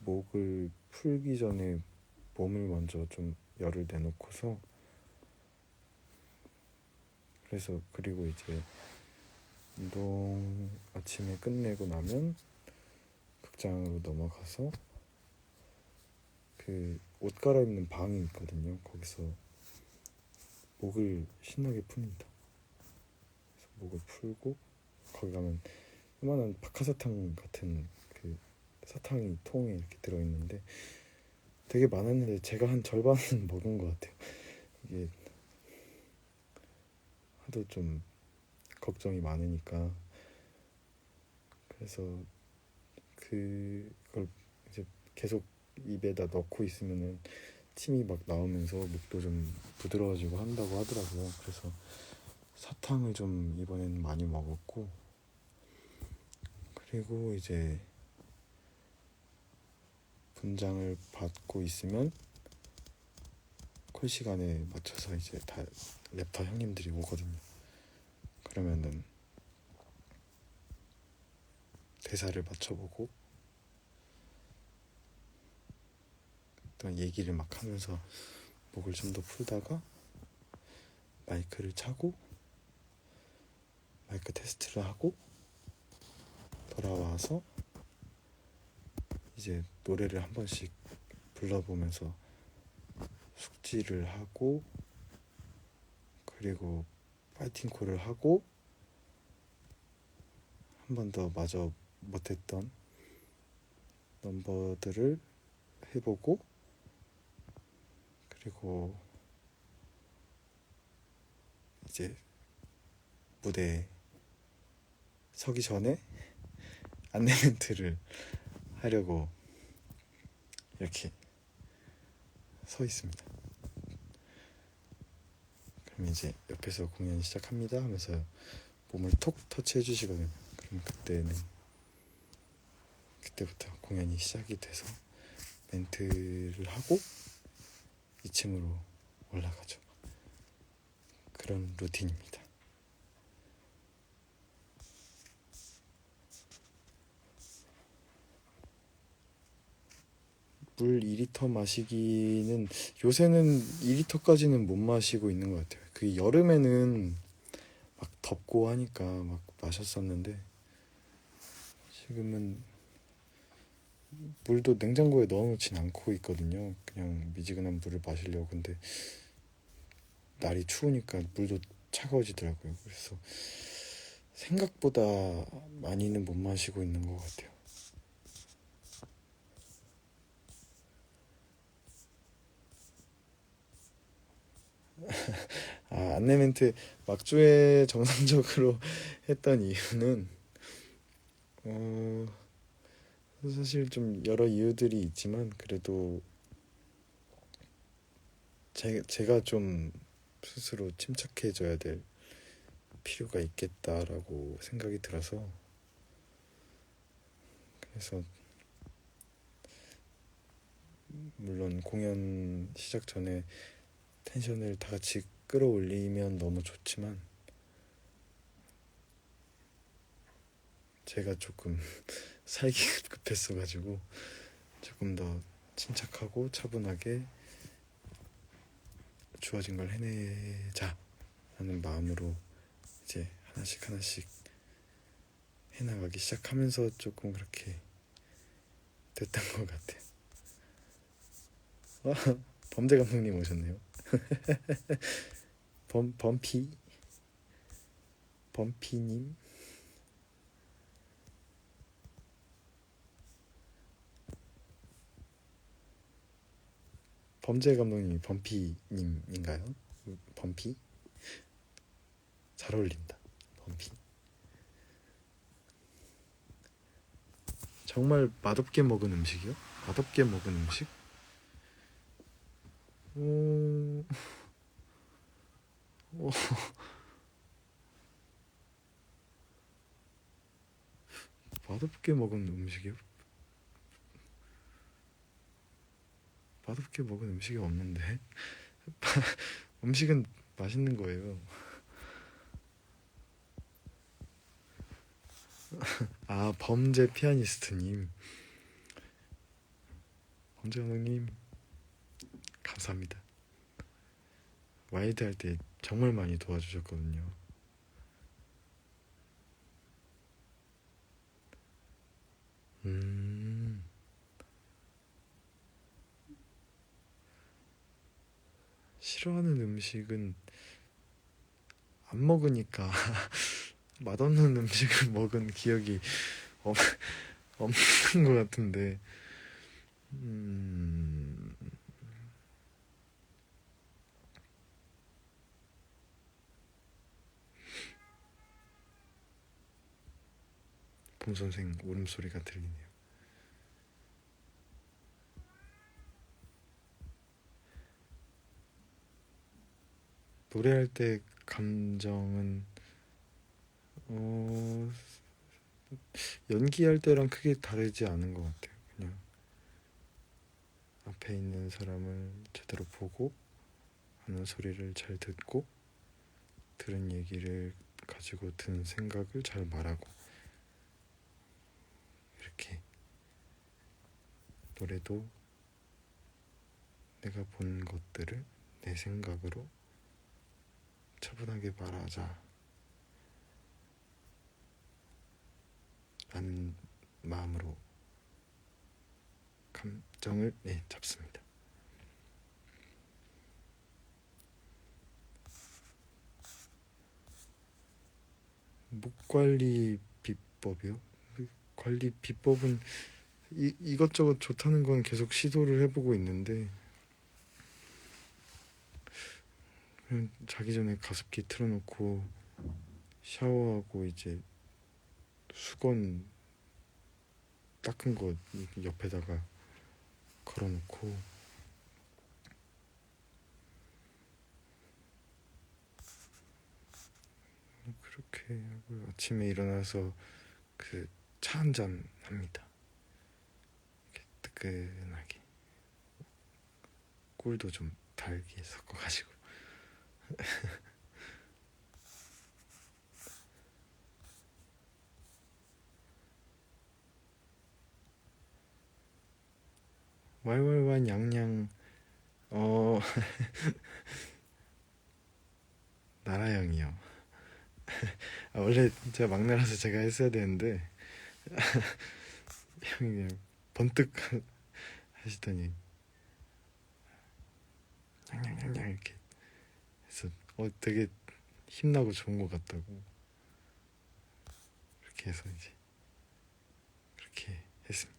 A: 목을 풀기 전에 몸을 먼저 좀 열을 내놓고서, 그래서 그리고 이제 운동 아침에 끝내고 나면 극장으로 넘어가서 그 옷 갈아입는 방이 있거든요. 거기서 목을 신나게 풉니다. 그래서 목을 풀고 거기 가면 요만한 박하사탕 같은 그 사탕이 통에 이렇게 들어있는데 되게 많았는데 제가 한 절반은 먹은 것 같아요. 이게 하도 좀 걱정이 많으니까. 그래서 그걸 이제 계속 입에다 넣고 있으면은 침이 막 나오면서 목도 좀 부드러워지고 한다고 하더라고요. 그래서 사탕을 좀 이번에는 많이 먹었고, 그리고 이제 분장을 받고 있으면 콜 시간에 맞춰서 이제 다 랩터 형님들이 오거든요. 그러면은 대사를 맞춰보고 또 얘기를 막 하면서 목을 좀 더 풀다가 마이크를 차고 마이크 테스트를 하고 돌아와서 이제 노래를 한 번씩 불러보면서 숙지를 하고, 그리고 파이팅 콜을 하고 한 번 더 마저 못했던 넘버들을 해보고, 그리고 이제 무대에 서기 전에 안내 멘트를 하려고 이렇게 서 있습니다. 그럼 이제 옆에서 공연 시작합니다 하면서 몸을 톡 터치해 주시거든요. 그럼 그때부터 공연이 시작이 돼서 멘트를 하고 2층으로 올라가죠. 그런 루틴입니다. 물 2리터 마시기는 요새는 2리터까지는 못 마시고 있는 것 같아요. 그 여름에는 막 덥고 하니까 막 마셨었는데 지금은 물도 냉장고에 넣어놓진 않고 있거든요. 그냥 미지근한 물을 마시려고. 근데 날이 추우니까 물도 차가워지더라고요. 그래서 생각보다 많이는 못 마시고 있는 것 같아요. 안내 멘트 막주에 정상적으로 했던 이유는 사실 좀 여러 이유들이 있지만 그래도 제가 좀 스스로 침착해져야 될 필요가 있겠다라고 생각이 들어서, 그래서 물론 공연 시작 전에 텐션을 다 같이 끌어올리면 너무 좋지만 제가 조금 살기 급했어가지고 조금 더 침착하고 차분하게 주어진 걸 해내자 하는 마음으로 이제 하나씩 해나가기 시작하면서 조금 그렇게 됐던 것 같아요. 범죄 감독님 오셨네요. 범피님. 범죄 감독님이 범피님인가요? 범피? 잘 어울린다. 범피. 정말 맛없게 먹은 음식이요? 맛없게 먹은 음식? 맛없게 먹은 음식이요? 맛없게 먹은 음식이 없는데. 음식은 맛있는 거예요. 아, 범죄 피아니스트님, 범죄 감독님 감사합니다. 와이드 할 때 정말 많이 도와주셨거든요. 음, 싫어하는 음식은 안 먹으니까 맛없는 음식을 먹은 기억이 없, 없는 것 같은데, 음, 봄 선생 울음소리가 들리네요. 노래할 때 감정은 어, 연기할 때랑 크게 다르지 않은 것 같아요. 그냥 앞에 있는 사람을 제대로 보고 하는 소리를 잘 듣고 들은 얘기를 가지고 든 생각을 잘 말하고, 이렇게 노래도 내가 본 것들을 내 생각으로 차분하게 말하자 라는 마음으로 감정을 잡습니다. 목관리 비법이요? 관리 비법은 이것저것 좋다는 건 계속 시도를 해보고 있는데, 그냥 자기 전에 가습기 틀어놓고 샤워하고 이제 수건 닦은 거 옆에다가 걸어놓고, 그렇게 하고 아침에 일어나서 그 차 한 잔 합니다. 이렇게 뜨끈하게 꿀도 좀 달게 섞어가지고. 왈왈왈 양양. 어 나라형이요. 원래 제가 막내라서 제가 했어야 되는데 형이 그냥 번뜩 하시더니 냥냥냥냥 이렇게 해서 되게 힘나고 좋은 것 같다고, 그렇게 해서 이제 그렇게 했습니다.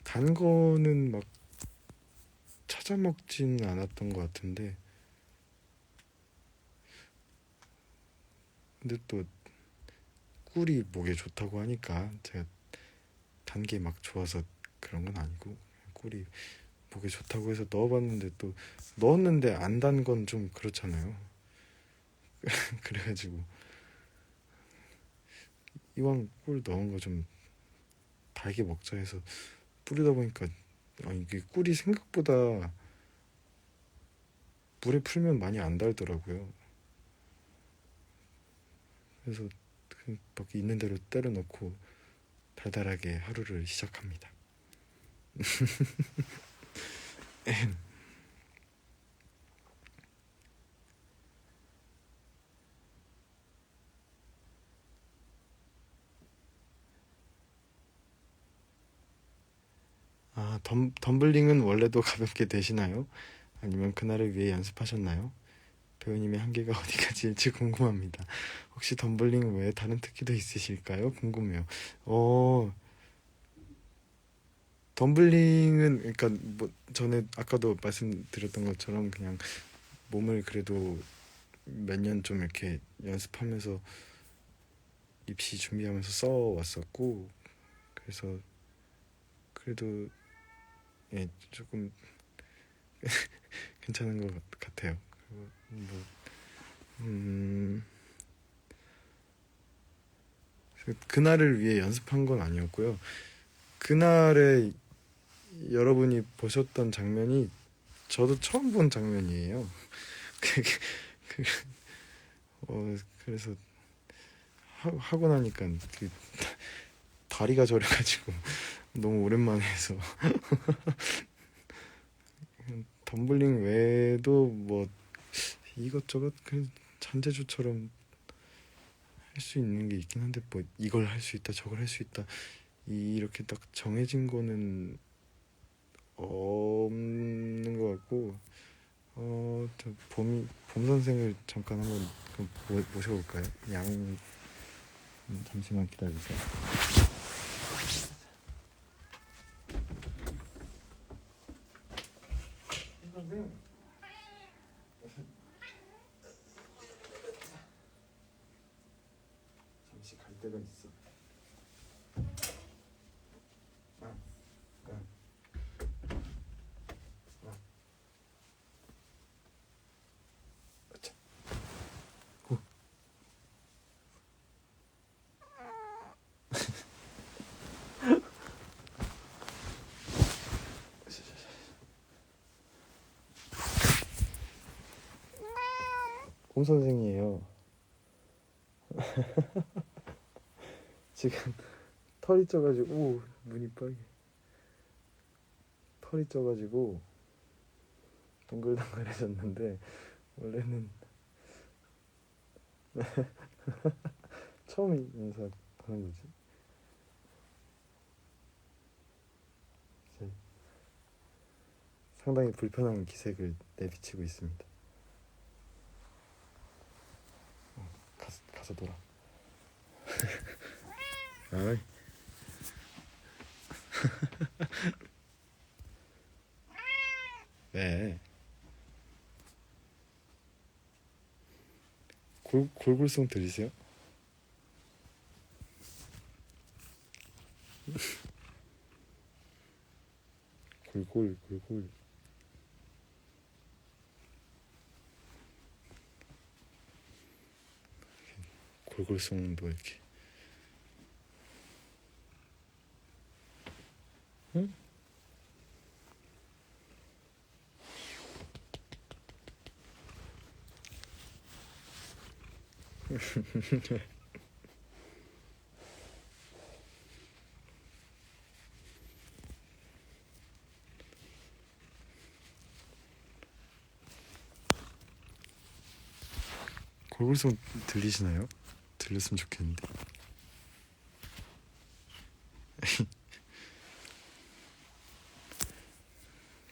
A: 단 거는 막 찾아 먹지는 않았던 것 같은데, 근데 또 꿀이 목에 좋다고 하니까 제가 단 게 막 좋아서 그런 건 아니고, 꿀이 목에 좋다고 해서 넣어봤는데, 또 넣었는데 안 단 건 좀 그렇잖아요. 그래가지고 이왕 꿀 넣은 거 좀 달게 먹자 해서 뿌리다 보니까 이게 꿀이 생각보다 물에 풀면 많이 안 달더라고요. 그래서 막 있는 대로 때려 넣고 달달하게 하루를 시작합니다. 아, 덤블링은 원래도 가볍게 되시나요? 아니면 그날을 위해 연습하셨나요? 배우님의 한계가 어디까지일지 궁금합니다. 혹시 덤블링 외에 다른 특기도 있으실까요? 궁금해요. 덤블링은 그러니까 뭐 전에 아까도 말씀드렸던 것처럼 그냥 몸을 그래도 몇 년 좀 이렇게 연습하면서 입시 준비하면서 써왔었고, 그래서 그래도 예, 조금 괜찮은 것 같아요. 그리고 뭐 그날을 위해 연습한 건 아니었고요. 그날에 여러분이 보셨던 장면이 저도 처음 본 장면이에요. 그, 그래서 하고 나니까 그 다리가 저려가지고 너무 오랜만에 해서 덤블링 외에도 뭐 이것저것 그 잔재주처럼 할 수 있는 게 있긴 한데 뭐 이걸 할 수 있다 저걸 할 수 있다 이렇게 딱 정해진 거는 없는 것 같고 저 봄 선생을 잠깐 한번 모셔볼까요? 잠시만 기다리세요. 선생 잠시 갈 데가 있어. 아, 아, 아. 아차. 고. 곰 선생이에요. 지금 털이 쪄가지고 오, 눈이 빨개. 털이 쪄가지고 동글동글해졌는데 원래는 처음 인사하는 거지. 이제 상당히 불편한 기색을 내비치고 있습니다. 가서 놀아. 아이. 왜? 골골송 들리세요? 골골 골골송도 이렇게. 응? 골골송 들리시나요? 들렸으면 좋겠는데.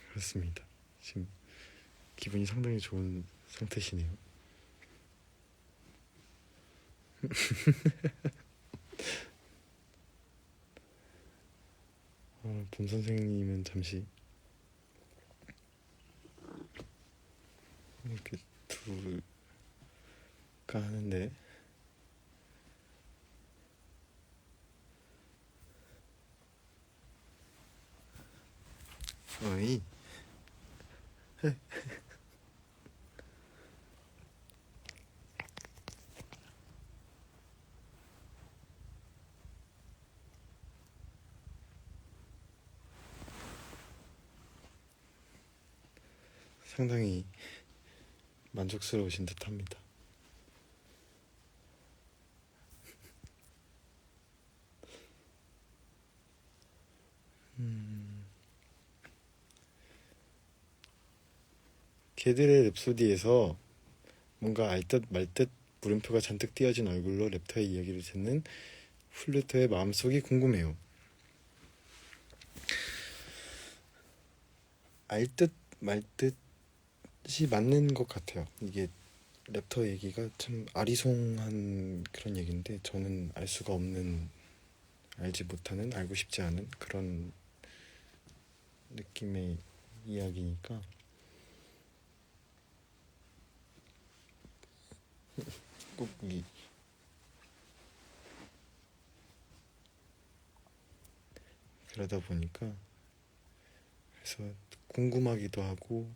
A: 그렇습니다. 지금 기분이 상당히 좋은 상태시네요. 본 선생님은 잠시 이렇게 둘까 하는데 어이. 상당히 만족스러우신 듯합니다. 개들의 랩소디에서 뭔가 알듯 말듯 물음표가 잔뜩 띄어진 얼굴로 랩터의 이야기를 듣는 플루토의 마음속이 궁금해요. 알듯 말듯이 맞는 것 같아요. 이게 랩터 얘기가 참 아리송한 그런 얘기인데 저는 알 수가 없는, 알지 못하는, 알고 싶지 않은 그런 느낌의 이야기니까 꼭 그러다 보니까 그래서 궁금하기도 하고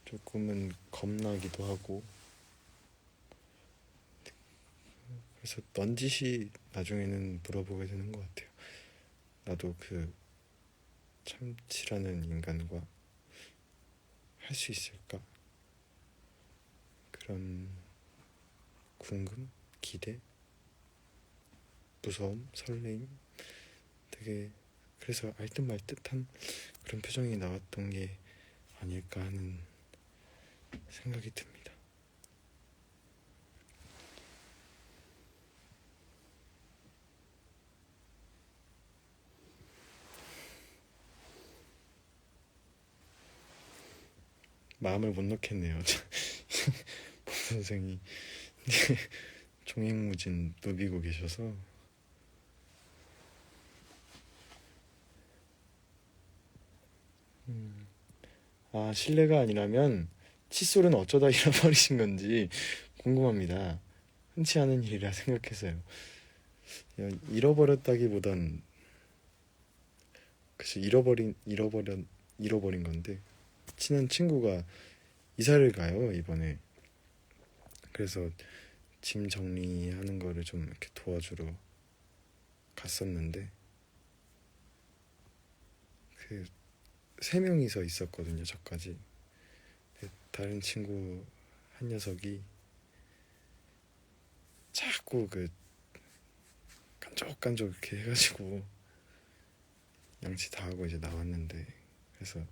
A: 조금은 겁나기도 하고, 그래서 넌지시 나중에는 물어보게 되는 것 같아요. 나도 그 참치라는 인간과 할 수 있을까? 그런 궁금, 기대, 무서움, 설레임, 되게 그래서 알듯 말듯한 그런 표정이 나왔던 게 아닐까 하는 생각이 듭니다. 마음을 못 놓겠네요. 보 선생이 종횡무진 누비고 계셔서. 아, 실례가 아니라면 칫솔은 어쩌다 잃어버리신 건지 궁금합니다. 흔치 않은 일이라 생각해서요. 잃어버렸다기보단 그치, 잃어버린 건데, 친한 친구가 이사를 가요 이번에. 그래서 짐 정리하는 거를 좀 이렇게 도와주러 갔었는데, 그 세 명이서 있었거든요 저까지. 다른 친구 한 녀석이 자꾸 그 깐족깐족 이렇게 해가지고 양치 다 하고 이제 나왔는데, 그래서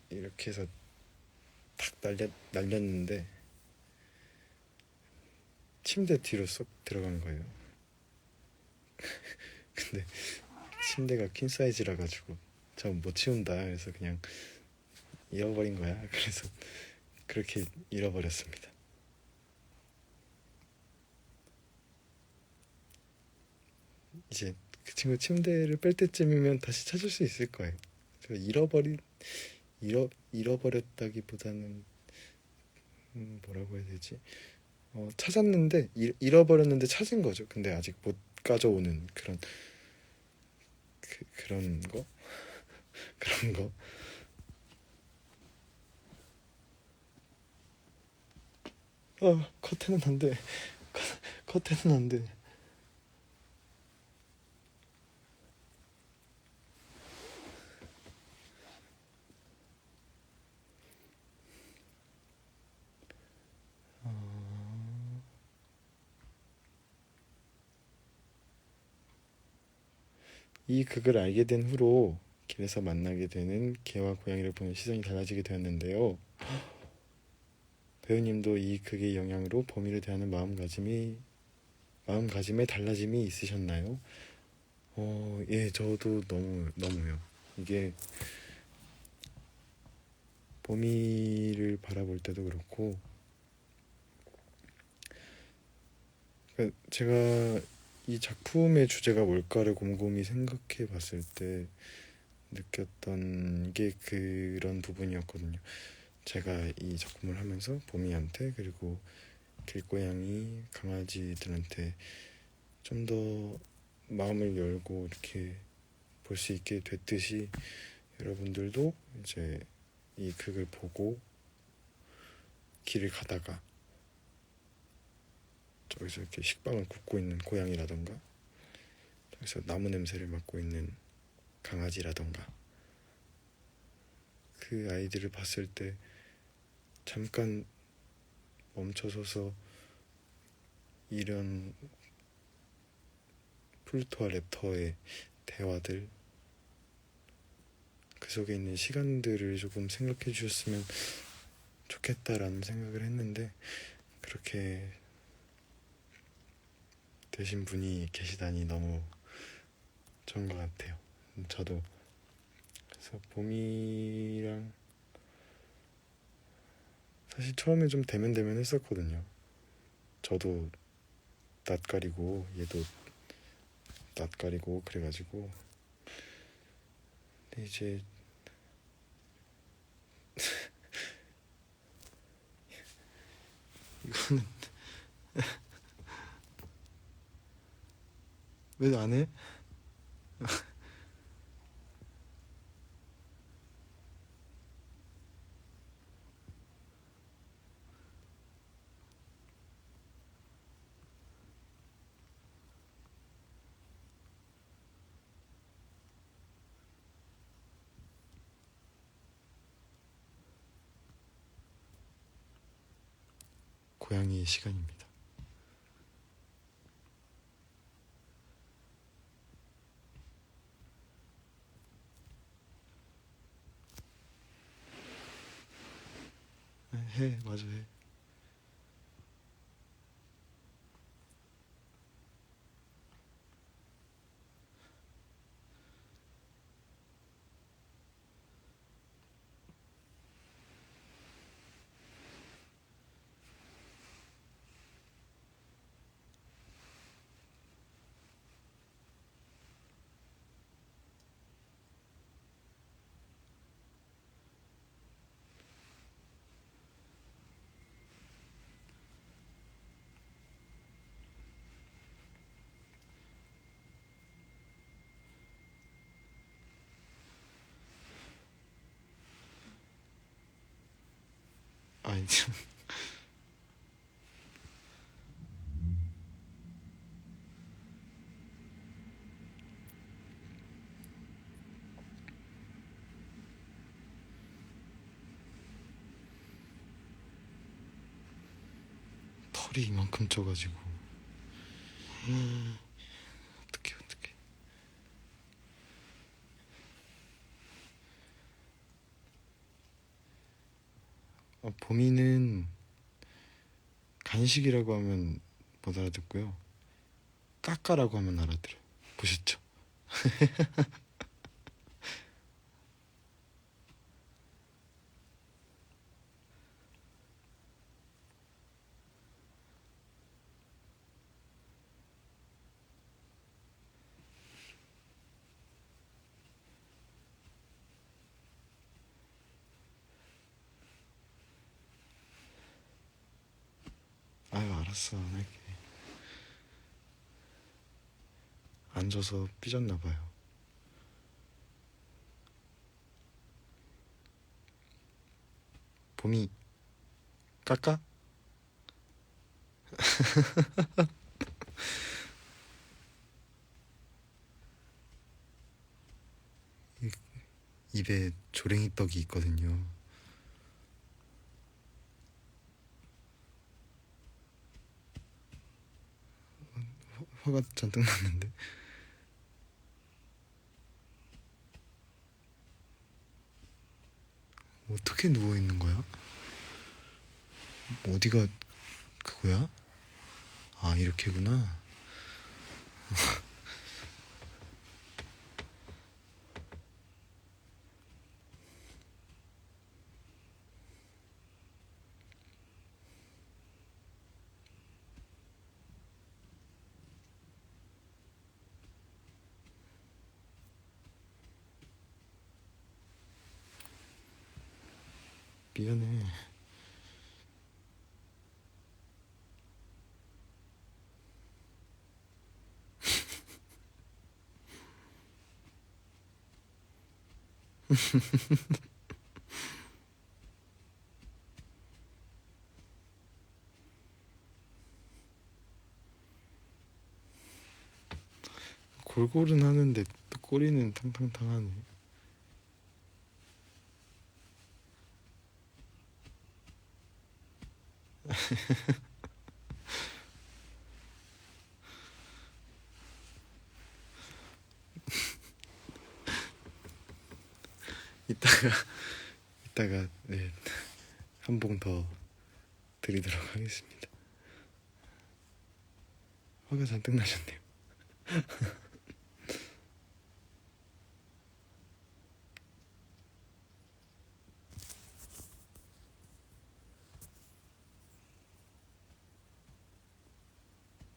A: 이렇게 해서 탁 날렸는데 침대 뒤로 쏙 들어간 거예요. 근데 침대가 퀸 사이즈라 가지고 저 못 치운다, 그래서 그냥 잃어버린 거야. 그래서 그렇게 잃어버렸습니다. 이제 그 친구 침대를 뺄 때쯤이면 다시 찾을 수 있을 거예요. 잃어버렸다기보다는 뭐라고 해야 되지? 찾았는데 잃어버렸는데 찾은 거죠. 근데 아직 못 가져오는 그런 거 그런 거. 커튼은 안 돼. 커튼은 안 돼. 이 극을 알게 된 후로 길에서 만나게 되는 개와 고양이를 보는 시선이 달라지게 되었는데요. 배우님도 이 극의 영향으로 범위를 대하는 마음가짐에 달라짐이 있으셨나요? 예, 저도 너무요. 이게 범위를 바라볼 때도 그렇고, 그러니까 제가 이 작품의 주제가 뭘까를 곰곰이 생각해 봤을 때 느꼈던 게 그런 부분이었거든요. 제가 이 작품을 하면서 보미한테, 그리고 길고양이 강아지들한테 좀 더 마음을 열고 이렇게 볼 수 있게 됐듯이, 여러분들도 이제 이 극을 보고 길을 가다가 저기서 이렇게 식빵을 굽고 있는 고양이라던가, 저기서 나무 냄새를 맡고 있는 강아지라던가, 그 아이들을 봤을 때 잠깐 멈춰서서 이런 플루토와 랩터의 대화들, 그 속에 있는 시간들을 조금 생각해 주셨으면 좋겠다라는 생각을 했는데, 그렇게 되신 분이 계시다니 너무 좋은 것 같아요. 저도 그래서 봄이랑 사실 처음에 좀 대면 했었거든요. 저도 낯가리고 얘도 낯가리고 그래가지고. 근데 이제 이거는 왜 안 해? 고양이의 시간입니다. 해, 마저 해. 아니, 털이 이만큼 쪄가지고. 어떡해, 어떡해. 봄이는 간식이라고 하면 못 알아듣고요. 까까라고 하면 알아들어요. 보셨죠? 아유, 알았어, 안 할게. 앉아서 삐졌나봐요. 봄이 까까? 입에 조랭이 떡이 있거든요. 화가 잔뜩 났는데. 어떻게 누워있는 거야? 어디가 그거야? 아, 이렇게구나. 미안해. 골골은 하는데 또 꼬리는 탕탕탕하네. 이따가 이따가 네, 한 봉 더 드리도록 하겠습니다. 화가 잔뜩 나셨네요.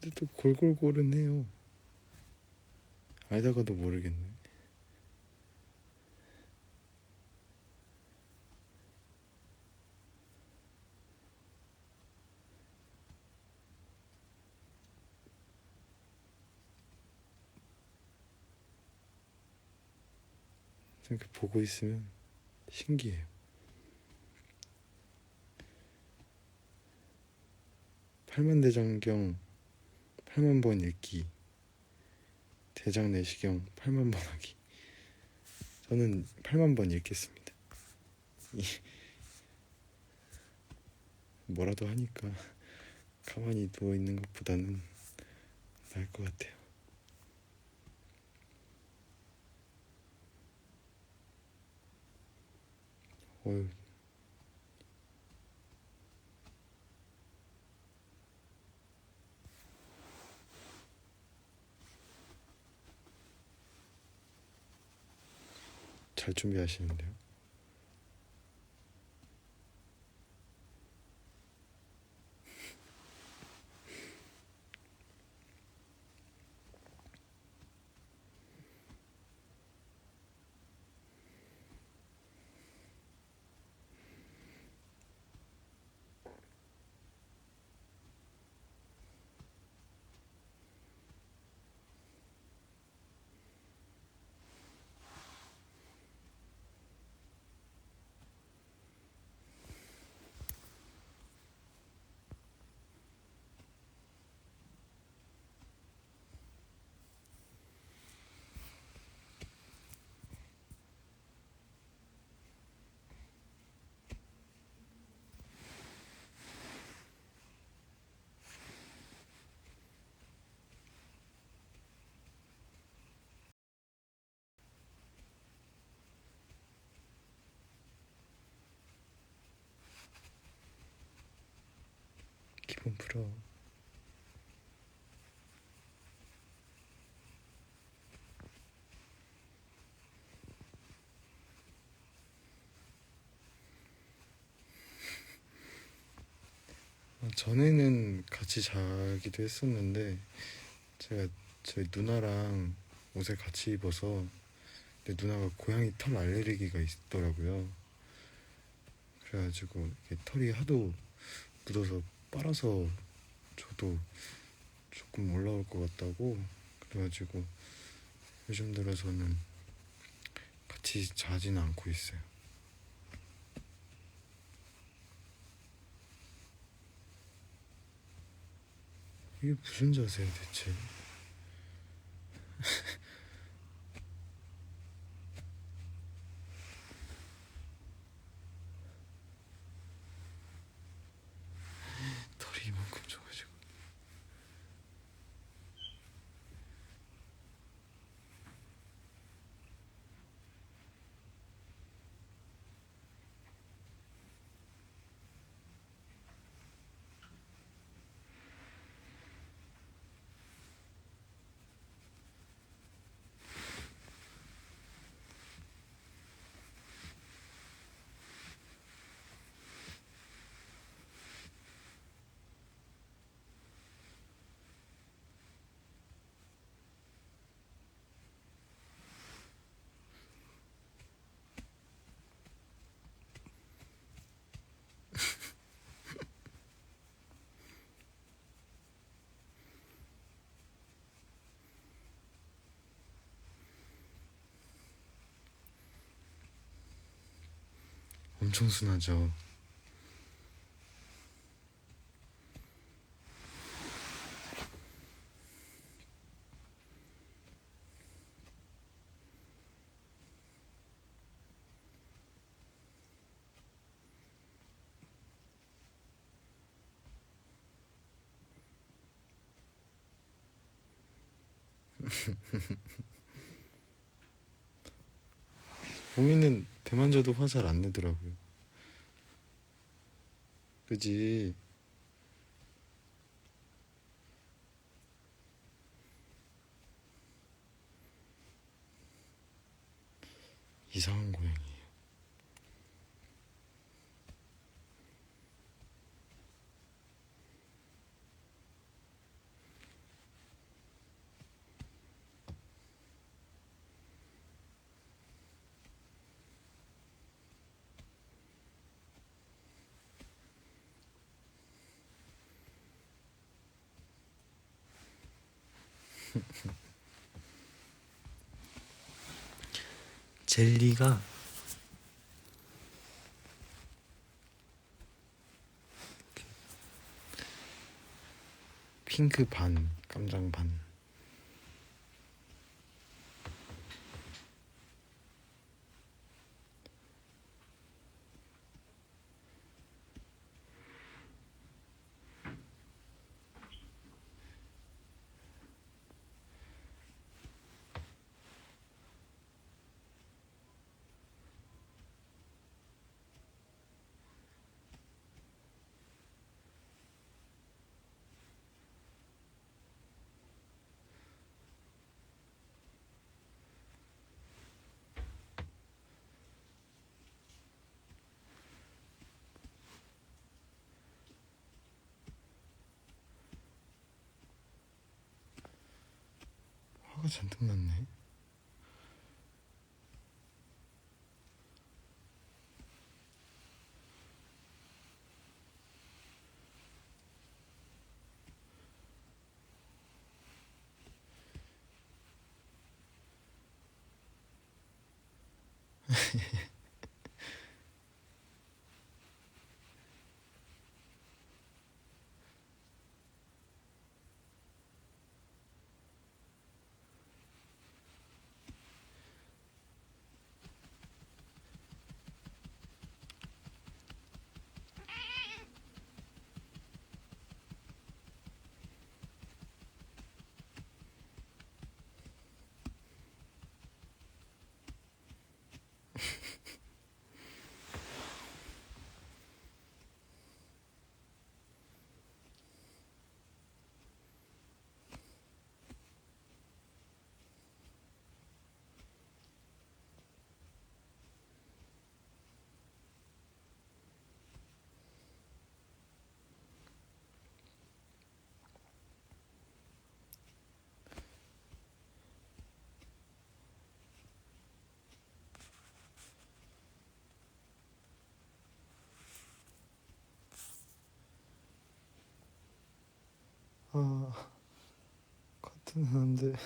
A: 근데 또 골골골은 해요. 알다가도 모르겠네. 이렇게 보고 있으면 신기해요. 8만대장경 8만번 읽기, 대장 내시경 8만번 하기. 저는 8만번 읽겠습니다. 뭐라도 하니까 가만히 누워있는 것보다는 나을 것 같아요. 어휴, 잘 준비하시는데요. 기분 풀어. 전에는 같이 자기도 했었는데 제가 저희 누나랑 옷을 같이 입어서, 근데 누나가 고양이 털 알레르기가 있더라고요. 그래가지고 이게 털이 하도 묻어서 빨아서 저도 조금 올라올 것 같다고, 그래가지고 요즘 들어서는 같이 자지는 않고 있어요. 이게 무슨 자세야 대체? 털이 이만큼 져가지고. 엄청 순하죠. 보미는 대만져도 화 잘 안 내더라고요. 그지? 이상한 고양이에요. 젤리가 핑크 반, 깜장 반. 화가 잔뜩 났네. 커트는 안 돼.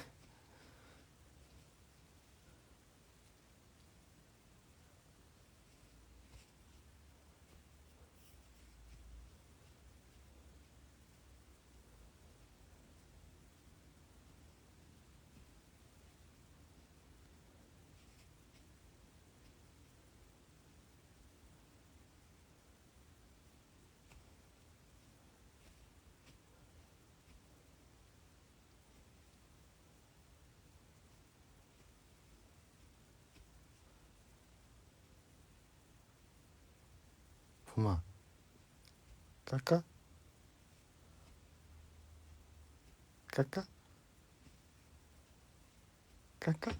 A: 봄아, 깔까? 깔까? 깔까?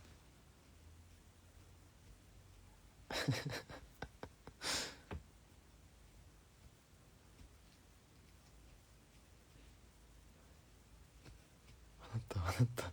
A: 화났다, 화났다.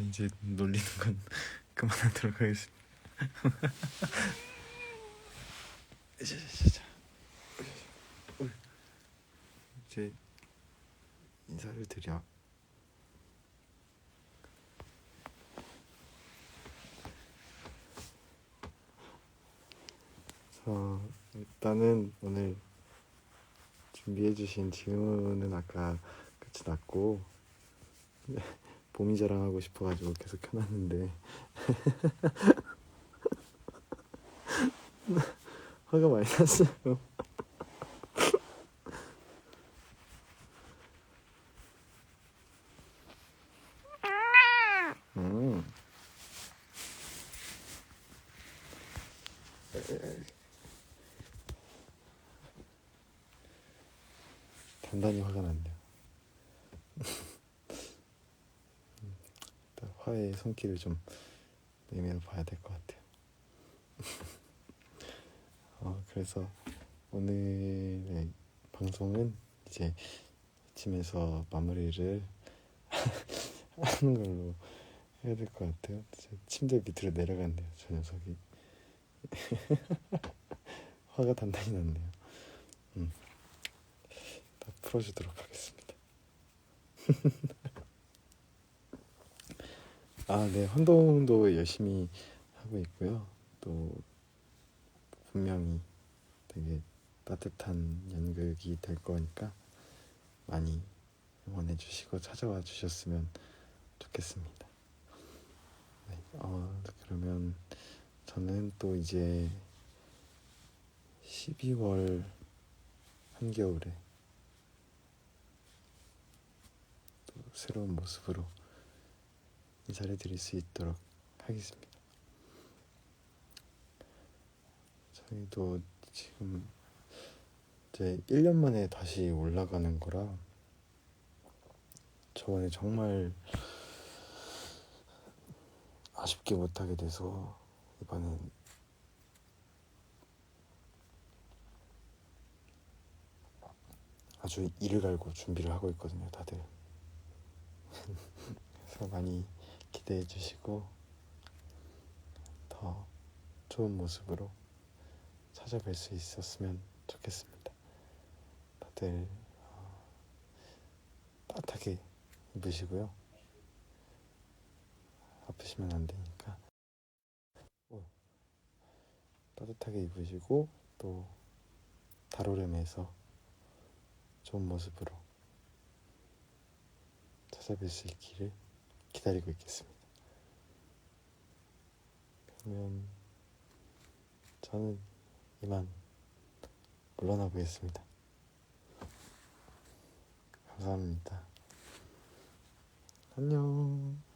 A: 이제 놀리는 건 그만하도록 하겠습니다. 이제 인사를 드려. 일단은 오늘 준비해주신 질문은 아까 끝이 났고 봄이 자랑하고 싶어가지고 계속 켜놨는데 화가 많이 났어요. 단단히 화가 났네요. 화의 손길을 좀 내밀어 봐야 될 것 같아요. 그래서 오늘의 방송은 이제 이쯤에서 마무리를 하는 걸로 해야 될 것 같아요. 침대 밑으로 내려갔네요, 저 녀석이. 화가 단단히 났네요. 다 풀어주도록 하겠습니다. 네, 활동도 열심히 하고 있고요. 또 분명히 되게 따뜻한 연극이 될 거니까 많이 응원해 주시고 찾아와 주셨으면 좋겠습니다. 네, 그러면 저는 또 이제 12월 한겨울에 또 새로운 모습으로 인사를 드릴 수 있도록 하겠습니다. 저희도 지금 이제 1년 만에 다시 올라가는 거라 저번에 정말 아쉽게 못하게 돼서 이번엔 아주 이를 갈고 준비를 하고 있거든요, 다들. 그래서 많이 기대해 주시고 더 좋은 모습으로 찾아뵐 수 있었으면 좋겠습니다. 다들 따뜻하게 입으시고요. 아프시면 안 되니까 따뜻하게 입으시고 또 달오름에서 좋은 모습으로 찾아뵐 수 있기를 기다리고 있겠습니다. 그러면 저는 이만 물러나 보겠습니다. 감사합니다. 안녕.